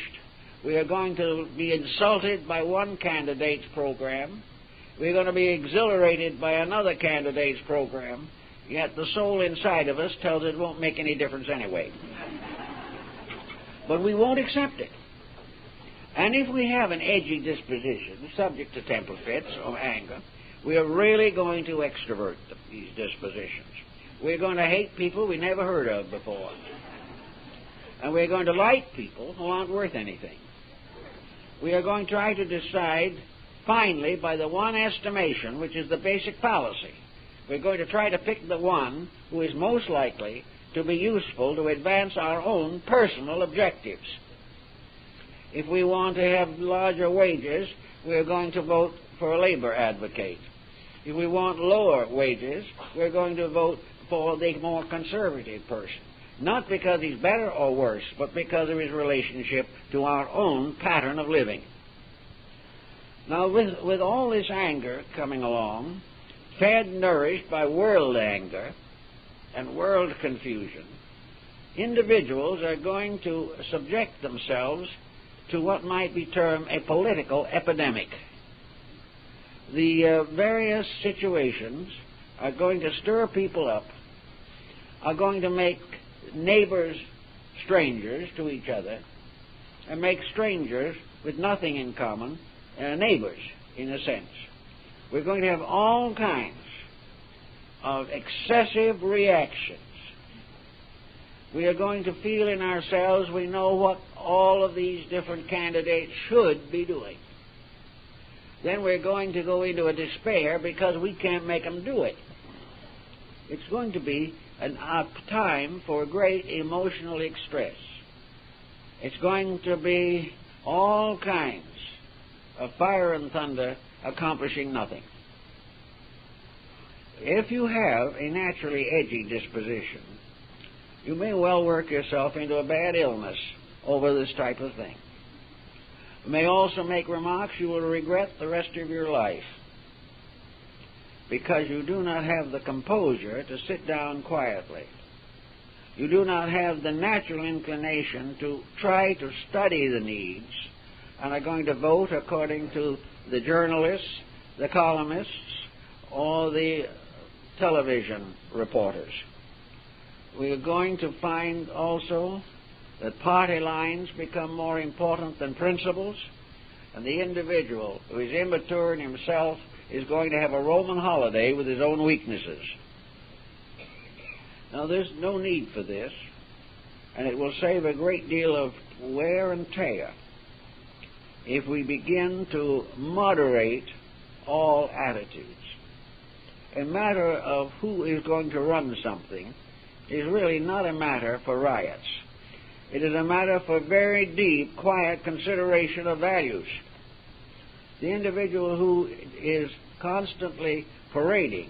We are going to be insulted by one candidate's program. We're going to be exhilarated by another candidate's program, yet the soul inside of us tells it won't make any difference anyway. But we won't accept it. And if we have an edgy disposition, subject to temper fits or anger, we are really going to extrovert these dispositions. We're going to hate people we never heard of before. And we're going to like people who aren't worth anything. We are going to try to decide finally by the one estimation, which is the basic fallacy. We're going to try to pick the one who is most likely to be useful to advance our own personal objectives. If we want to have larger wages, we're going to vote for a labor advocate. If we want lower wages, we're going to vote for the more conservative person. Not because he's better or worse, but because of his relationship to our own pattern of living. Now, with all this anger coming along, fed and nourished by world anger and world confusion, individuals are going to subject themselves to what might be termed a political epidemic. The various situations are going to stir people up, are going to make neighbors strangers to each other, and make strangers with nothing in common neighbors, in a sense. We're going to have all kinds of excessive reactions. We are going to feel in ourselves we know what all of these different candidates should be doing. Then we're going to go into a despair because we can't make them do it. It's going to be a time for great emotional distress. It's going to be all kinds of fire and thunder accomplishing nothing. If you have a naturally edgy disposition, you may well work yourself into a bad illness over this type of thing. You may also make remarks you will regret the rest of your life because you do not have the composure to sit down quietly. You do not have the natural inclination to try to study the needs and are going to vote according to the journalists, the columnists, or the television reporters. We are going to find also that party lines become more important than principles, and the individual who is immature in himself is going to have a Roman holiday with his own weaknesses. Now, there's no need for this, and it will save a great deal of wear and tear if we begin to moderate all attitudes. A matter of who is going to run something is really not a matter for riots. It is a matter for very deep, quiet consideration of values. The individual who is constantly parading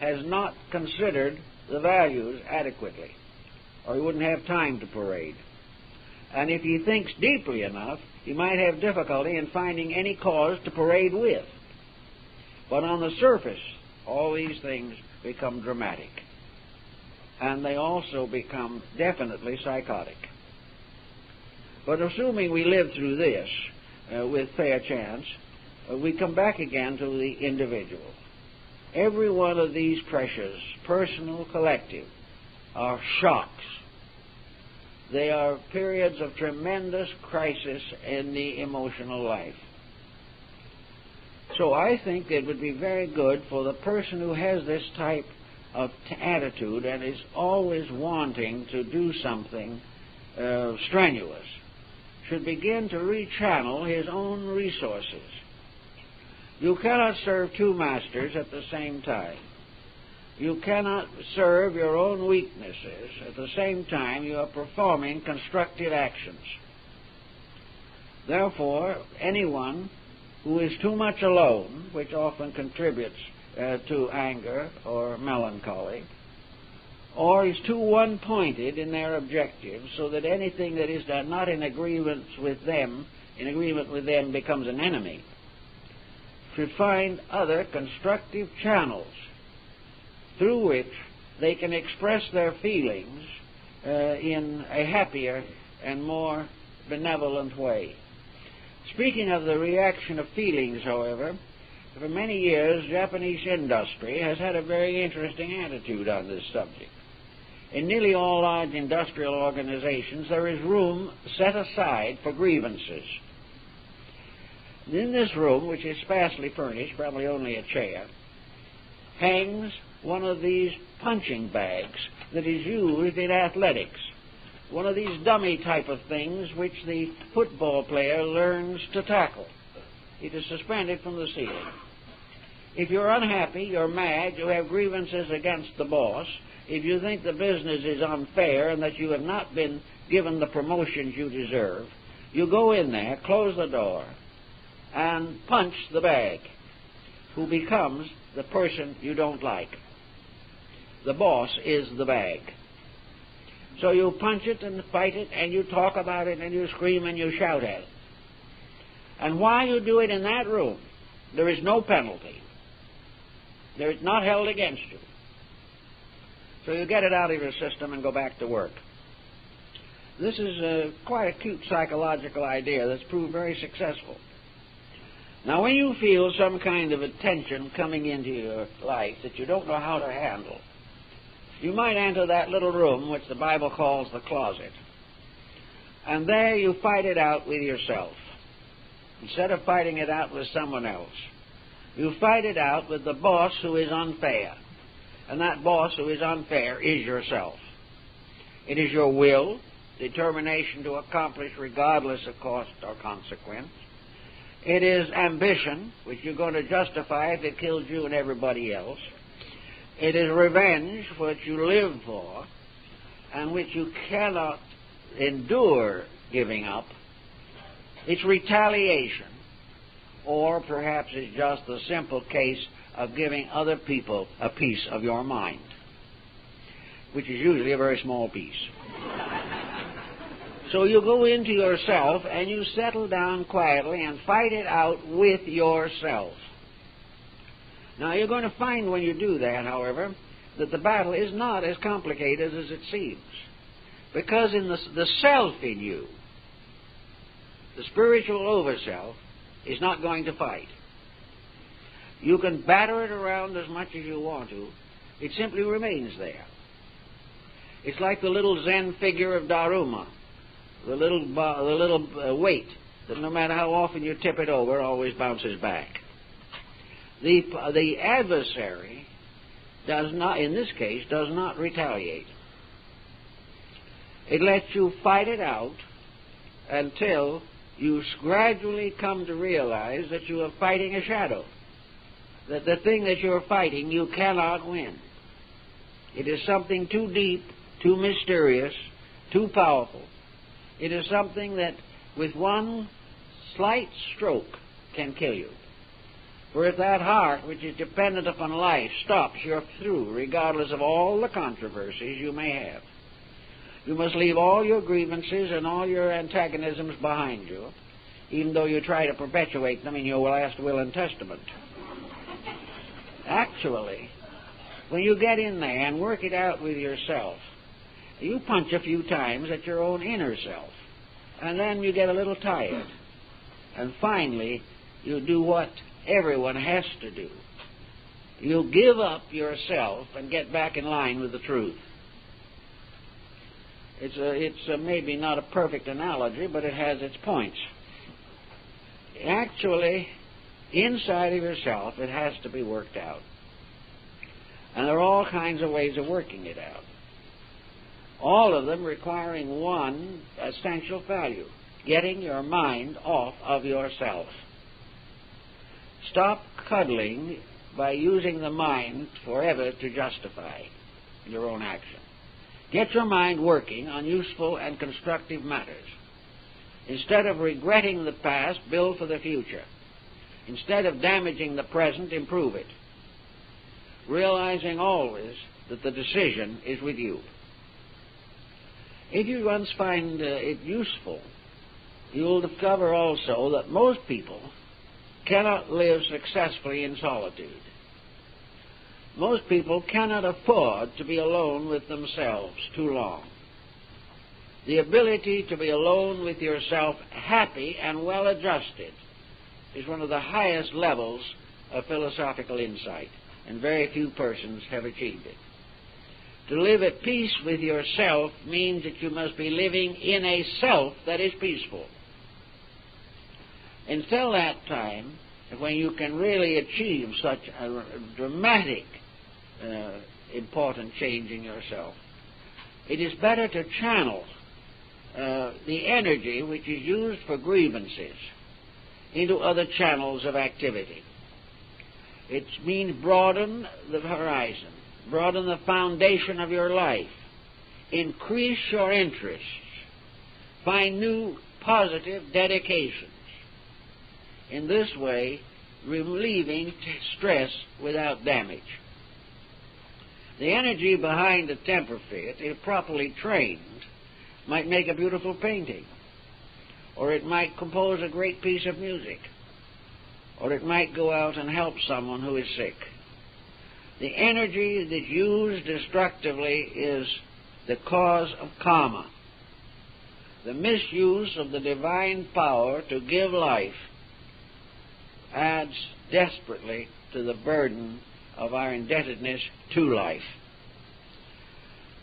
has not considered the values adequately, or he wouldn't have time to parade. And if he thinks deeply enough, he might have difficulty in finding any cause to parade with. But on the surface, all these things become dramatic. And they also become definitely psychotic. But assuming we live through this with fair chance, we come back again to the individual. Every one of these pressures, personal, collective, are shocks. They are periods of tremendous crisis in the emotional life. So I think it would be very good for the person who has this type of attitude and is always wanting to do something strenuous, should begin to rechannel his own resources. You cannot serve two masters at the same time. You cannot serve your own weaknesses at the same time you are performing constructive actions. Therefore, anyone who is too much alone, which often contributes to anger or melancholy, or is too one-pointed in their objectives, so that anything that is not in agreement with them becomes an enemy, should find other constructive channels through which they can express their feelings in a happier and more benevolent way. Speaking of the reaction of feelings, however, for many years Japanese industry has had a very interesting attitude on this subject. In nearly all large industrial organizations, there is room set aside for grievances. In this room, which is sparsely furnished, probably only a chair, hangs one of these punching bags that is used in athletics. One of these dummy type of things which the football player learns to tackle. It is suspended from the ceiling. If you're unhappy, you're mad, you have grievances against the boss, if you think the business is unfair and that you have not been given the promotions you deserve, you go in there, close the door, and punch the bag, who becomes the person you don't like. The boss is the bag. So you punch it and fight it, and you talk about it, and you scream and you shout at it. And while you do it in that room, there is no penalty. It's not held against you. So you get it out of your system and go back to work. This is quite a cute psychological idea that's proved very successful. Now, when you feel some kind of a tension coming into your life that you don't know how to handle, you might enter that little room which the Bible calls the closet. And there you fight it out with yourself. Instead of fighting it out with someone else, you fight it out with the boss who is unfair. And that boss who is unfair is yourself. It is your will, determination to accomplish regardless of cost or consequence. It is ambition, which you're going to justify if it kills you and everybody else. It is revenge, which you live for, and which you cannot endure giving up. It's retaliation, or perhaps it's just the simple case of giving other people a piece of your mind, which is usually a very small piece. So you go into yourself and you settle down quietly and fight it out with yourself. Now, you're going to find when you do that, however, that the battle is not as complicated as it seems. Because in the self in you, the spiritual overself, is not going to fight. You can batter it around as much as you want to. It simply remains there. It's like the little Zen figure of Daruma, the little weight that no matter how often you tip it over, always bounces back. The adversary does not, in this case, does not retaliate. It lets you fight it out until you gradually come to realize that you are fighting a shadow, that the thing that you're fighting you cannot win. It is something too deep, too mysterious, too powerful. It is something that with one slight stroke can kill you. For if that heart, which is dependent upon life, stops, you're through, regardless of all the controversies you may have. You must leave all your grievances and all your antagonisms behind you, even though you try to perpetuate them in your last will and testament. Actually, when you get in there and work it out with yourself, you punch a few times at your own inner self, and then you get a little tired. And finally, you do what everyone has to do. You give up yourself and get back in line with the truth. It's maybe not a perfect analogy, but it has its points. Actually, inside of yourself, it has to be worked out. And there are all kinds of ways of working it out. All of them requiring one essential value: getting your mind off of yourself. Stop cuddling by using the mind forever to justify your own action. Get your mind working on useful and constructive matters. Instead of regretting the past, build for the future. Instead of damaging the present, improve it. Realizing always that the decision is with you. If you once find it useful, you'll discover also that most people cannot live successfully in solitude. Most people cannot afford to be alone with themselves too long. The ability to be alone with yourself, happy and well-adjusted, is one of the highest levels of philosophical insight, and very few persons have achieved it. To live at peace with yourself means that you must be living in a self that is peaceful. Until that time, when you can really achieve such a dramatic, important change in yourself, it is better to channel the energy which is used for grievances into other channels of activity. It means broaden the horizon, broaden the foundation of your life, increase your interests, find new positive dedications. In this way, relieving stress without damage. The energy behind a temper fit, if properly trained, might make a beautiful painting, or it might compose a great piece of music, or it might go out and help someone who is sick. The energy that's used destructively is the cause of karma. The misuse of the divine power to give life adds desperately to the burden of our indebtedness to life.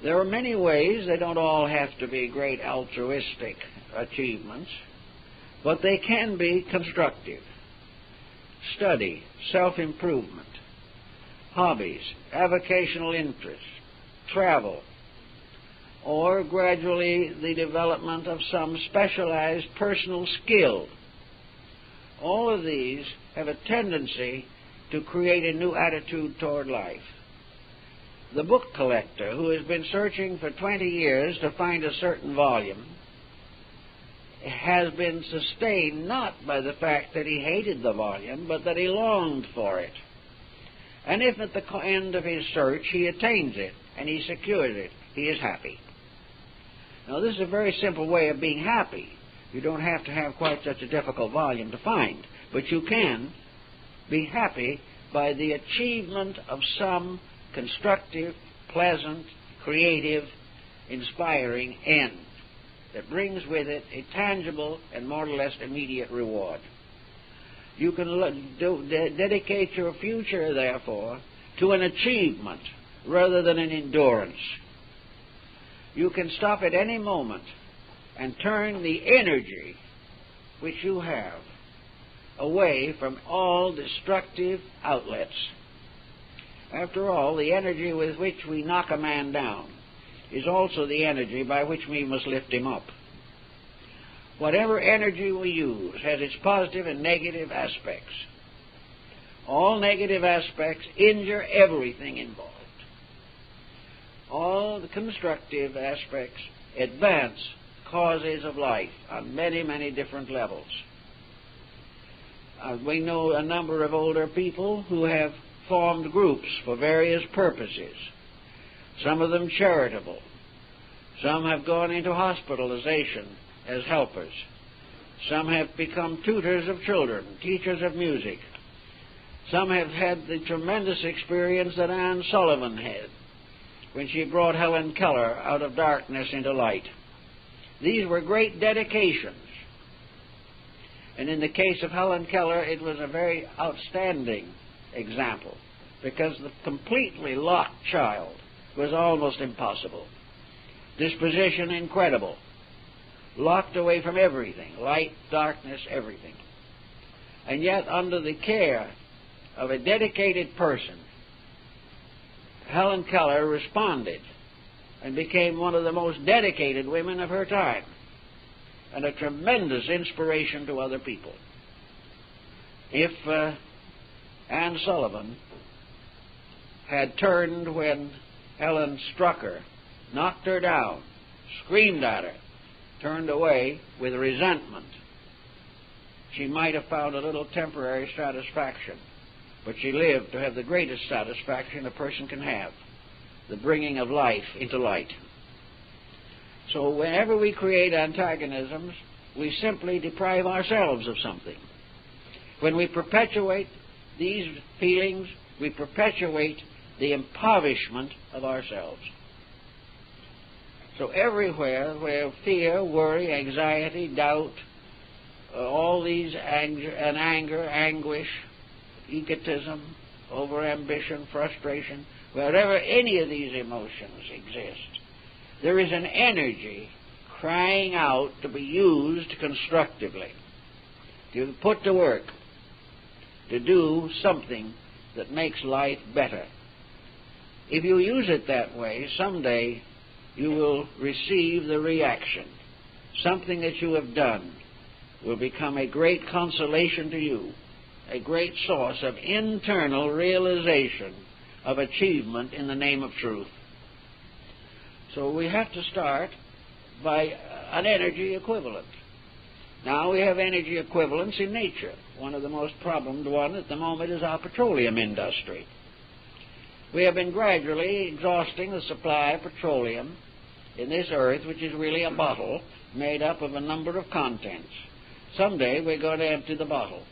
There are many ways. They don't all have to be great altruistic achievements, but they can be constructive. Study, self-improvement, hobbies, avocational interests, travel, or gradually the development of some specialized personal skill. All of these have a tendency to create a new attitude toward life. The book collector who has been searching for 20 years to find a certain volume has been sustained not by the fact that he hated the volume, but that he longed for it. And if at the end of his search he attains it and he secures it, he is happy. Now, this is a very simple way of being happy. You don't have to have quite such a difficult volume to find, but you can be happy by the achievement of some constructive, pleasant, creative, inspiring end that brings with it a tangible and more or less immediate reward. You can dedicate your future, therefore, to an achievement rather than an endurance. You can stop at any moment and turn the energy which you have away from all destructive outlets. After all, the energy with which we knock a man down is also the energy by which we must lift him up. Whatever energy we use has its positive and negative aspects. All negative aspects injure everything involved. All the constructive aspects advance causes of life on many, many different levels. We know a number of older people who have formed groups for various purposes, some of them charitable. Some have gone into hospitalization as helpers. Some have become tutors of children, teachers of music. Some have had the tremendous experience that Anne Sullivan had when she brought Helen Keller out of darkness into light. These were great dedications. And in the case of Helen Keller, it was a very outstanding example, because the completely locked child was almost impossible. Disposition incredible. Locked away from everything, light, darkness, everything. And yet, under the care of a dedicated person, Helen Keller responded and became one of the most dedicated women of her time, and a tremendous inspiration to other people. If Anne Sullivan had turned when Helen struck her, knocked her down, screamed at her, turned away with resentment, she might have found a little temporary satisfaction, but she lived to have the greatest satisfaction a person can have, the bringing of life into light. So whenever we create antagonisms, we simply deprive ourselves of something. When we perpetuate these feelings, we perpetuate the impoverishment of ourselves. So everywhere where fear, worry, anxiety, doubt, all these anger, anguish, egotism, overambition, frustration, wherever any of these emotions exist, there is an energy crying out to be used constructively, to put to work to do something that makes life better. If you use it that way, someday you will receive the reaction. Something that you have done will become a great consolation to you, a great source of internal realization of achievement in the name of truth. So we have to start by an energy equivalent. Now we have energy equivalents in nature. One of the most problemed one at the moment is our petroleum industry. We have been gradually exhausting the supply of petroleum in this earth, which is really a bottle made up of a number of contents. Someday we're going to empty the bottle.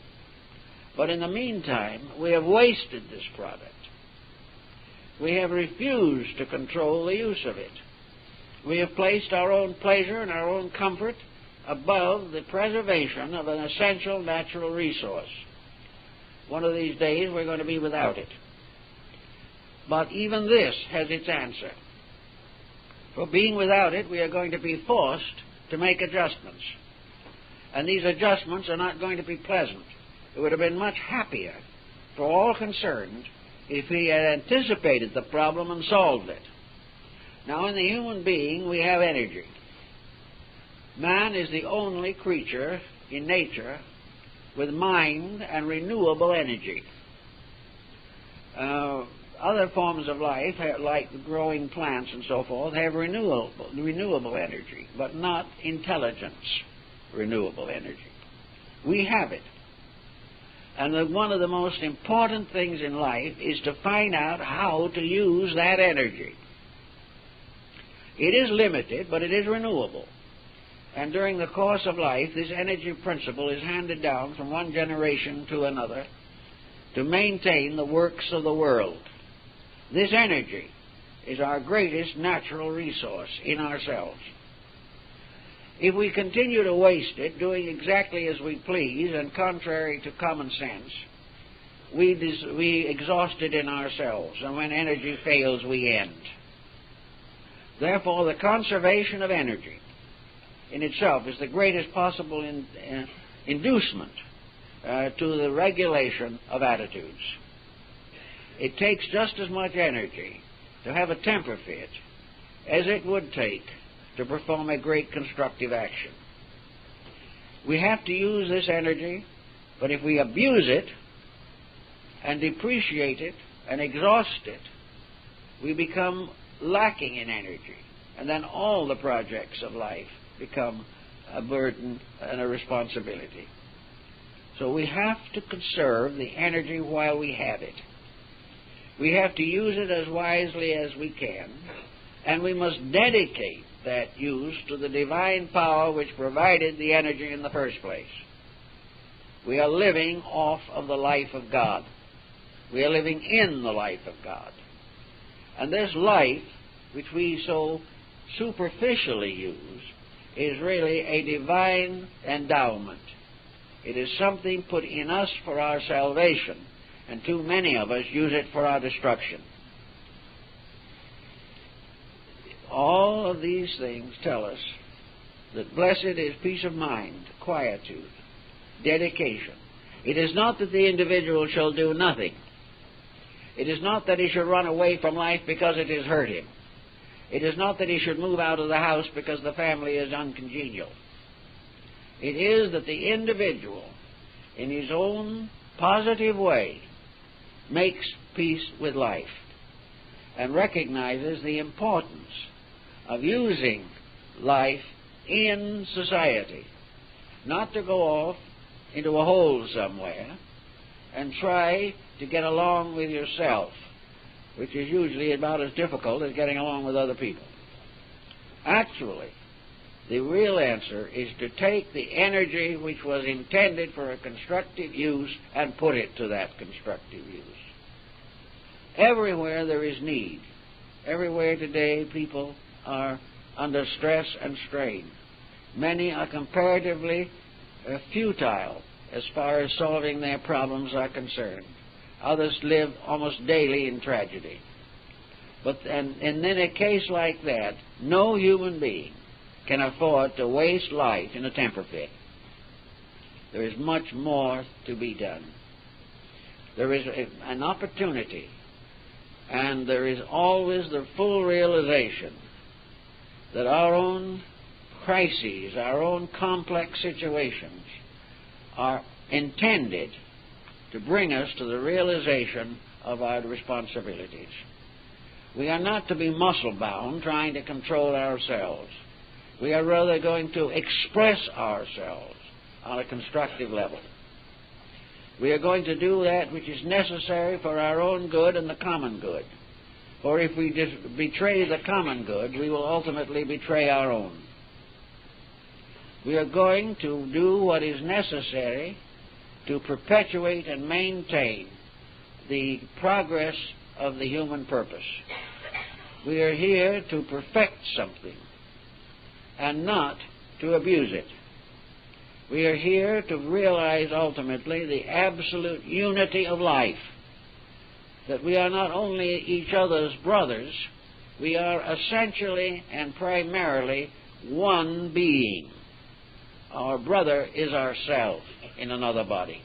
But in the meantime, we have wasted this product. We have refused to control the use of it. We have placed our own pleasure and our own comfort above the preservation of an essential natural resource. One of these days we're going to be without it. But even this has its answer. For being without it, we are going to be forced to make adjustments. And these adjustments are not going to be pleasant. It would have been much happier for all concerned if he had anticipated the problem and solved it. Now, in the human being, we have energy. Man is the only creature in nature with mind and renewable energy. Other forms of life, like growing plants and so forth, have renewable energy, but not intelligence renewable energy. We have it. And one of the most important things in life is to find out how to use that energy. It is limited, but it is renewable. And during the course of life, this energy principle is handed down from one generation to another to maintain the works of the world. This energy is our greatest natural resource in ourselves. If we continue to waste it, doing exactly as we please and contrary to common sense, we exhaust it in ourselves, and when energy fails, we end. Therefore, the conservation of energy in itself is the greatest possible inducement to the regulation of attitudes. It takes just as much energy to have a temper fit as it would take to perform a great constructive action. We have to use this energy, but if we abuse it and depreciate it and exhaust it, we become lacking in energy, and then all the projects of life become a burden and a responsibility. So we have to conserve the energy while we have it. We have to use it as wisely as we can, and we must dedicate that use to the divine power which provided the energy in the first place. We are living off of the life of God. We are living in the life of God. And this life, which we so superficially use, is really a divine endowment. It is something put in us for our salvation, and too many of us use it for our destruction. All of these things tell us that blessed is peace of mind, quietude, dedication. It is not that the individual shall do nothing. It is not that he should run away from life because it has hurt him. It is not that he should move out of the house because the family is uncongenial. It is that the individual, in his own positive way, makes peace with life and recognizes the importance of using life in society, not to go off into a hole somewhere and try to get along with yourself, which is usually about as difficult as getting along with other people. Actually, the real answer is to take the energy which was intended for a constructive use and put it to that constructive use. Everywhere there is need. Everywhere today people are under stress and strain. Many are comparatively futile as far as solving their problems are concerned. Others live almost daily in tragedy. And in a case like that, no human being can afford to waste life in a temper fit. There is much more to be done. There is an opportunity, and there is always the full realization that our own crises, our own complex situations are intended to bring us to the realization of our responsibilities. We are not to be muscle-bound trying to control ourselves. We are rather going to express ourselves on a constructive level. We are going to do that which is necessary for our own good and the common good. For if we betray the common good, we will ultimately betray our own. We are going to do what is necessary to perpetuate and maintain the progress of the human purpose. We are here to perfect something and not to abuse it. We are here to realize ultimately the absolute unity of life, that we are not only each other's brothers, we are essentially and primarily one being. Our brother is ourself in another body.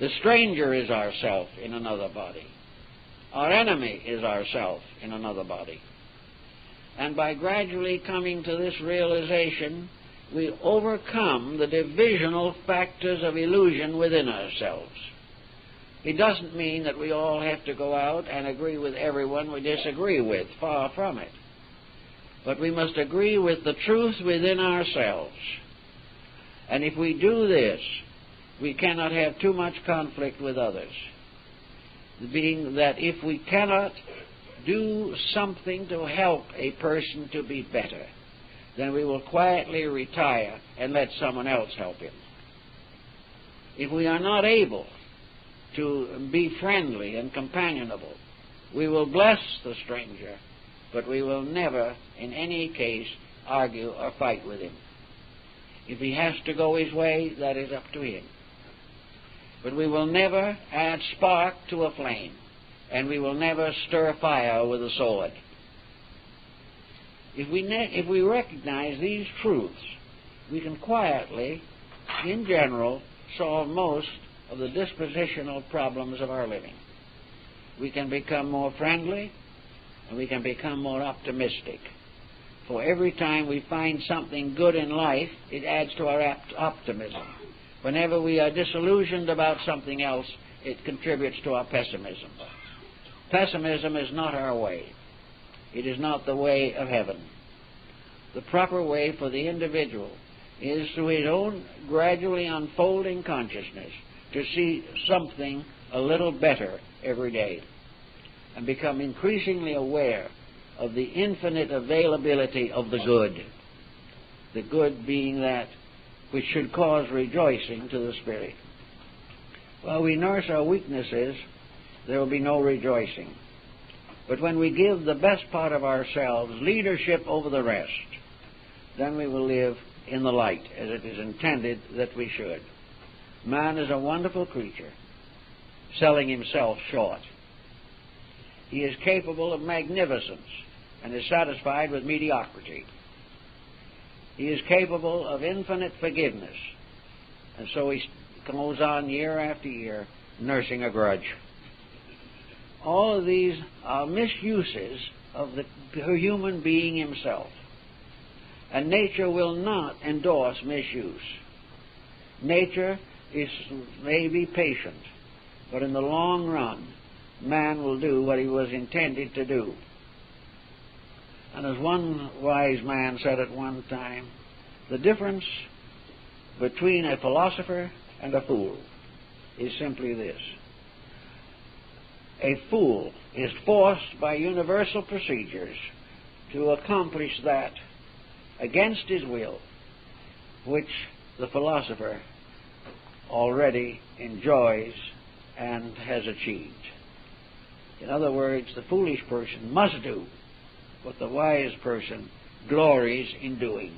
The stranger is ourself in another body. Our enemy is ourself in another body. And by gradually coming to this realization, we overcome the divisional factors of illusion within ourselves. It doesn't mean that we all have to go out and agree with everyone we disagree with. Far from it. But we must agree with the truth within ourselves. And if we do this, we cannot have too much conflict with others. Being that if we cannot do something to help a person to be better, then we will quietly retire and let someone else help him. If we are not able to be friendly and companionable, we will bless the stranger, but we will never, in any case, argue or fight with him. If he has to go his way, that is up to him. But we will never add spark to a flame, and we will never stir fire with a sword. If we recognize these truths, we can quietly, in general, solve most of the dispositional problems of our living. We can become more friendly, and we can become more optimistic. For every time we find something good in life, it adds to our optimism. Whenever we are disillusioned about something else, it contributes to our pessimism. Pessimism is not our way. It is not the way of heaven. The proper way for the individual is through his own gradually unfolding consciousness to see something a little better every day and become increasingly aware of the infinite availability of the good being that which should cause rejoicing to the spirit. While we nurse our weaknesses, there will be no rejoicing. But when we give the best part of ourselves leadership over the rest, then we will live in the light as it is intended that we should. Man is a wonderful creature, selling himself short. He is capable of magnificence and is satisfied with mediocrity. He is capable of infinite forgiveness, and so he goes on year after year nursing a grudge. All of these are misuses of the human being himself, and nature will not endorse misuse. Nature may be patient, but in the long run, man will do what he was intended to do. And as one wise man said at one time, the difference between a philosopher and a fool is simply this. A fool is forced by universal procedures to accomplish that against his will, which the philosopher already enjoys and has achieved. In other words, the foolish person must do what the wise person glories in doing.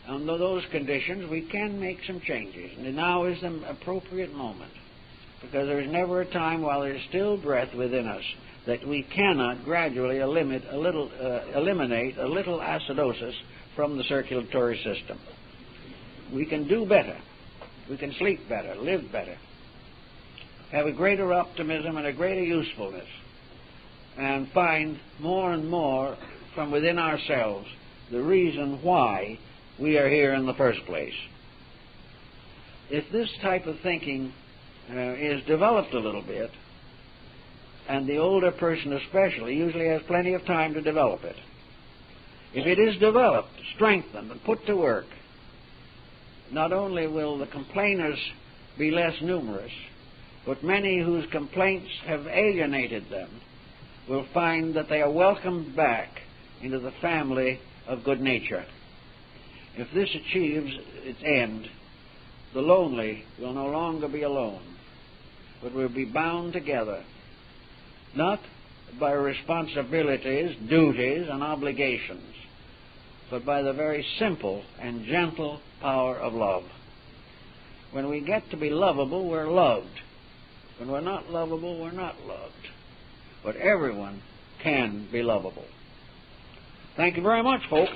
Under those conditions, we can make some changes, and now is the appropriate moment, because there is never a time while there is still breath within us that we cannot gradually eliminate a little acidosis from the circulatory system. we can do better. We can sleep better, live better, have a greater optimism and a greater usefulness, and find more and more from within ourselves the reason why we are here in the first place. If this type of thinking is developed a little bit, and the older person especially usually has plenty of time to develop it, if it is developed, strengthened, and put to work, not only will the complainers be less numerous, but many whose complaints have alienated them will find that they are welcomed back into the family of good nature. If this achieves its end, the lonely will no longer be alone, but will be bound together, not by responsibilities, duties, and obligations, but by the very simple and gentle power of love. When we get to be lovable, we're loved. When we're not lovable, we're not loved. But everyone can be lovable. Thank you very much, folks.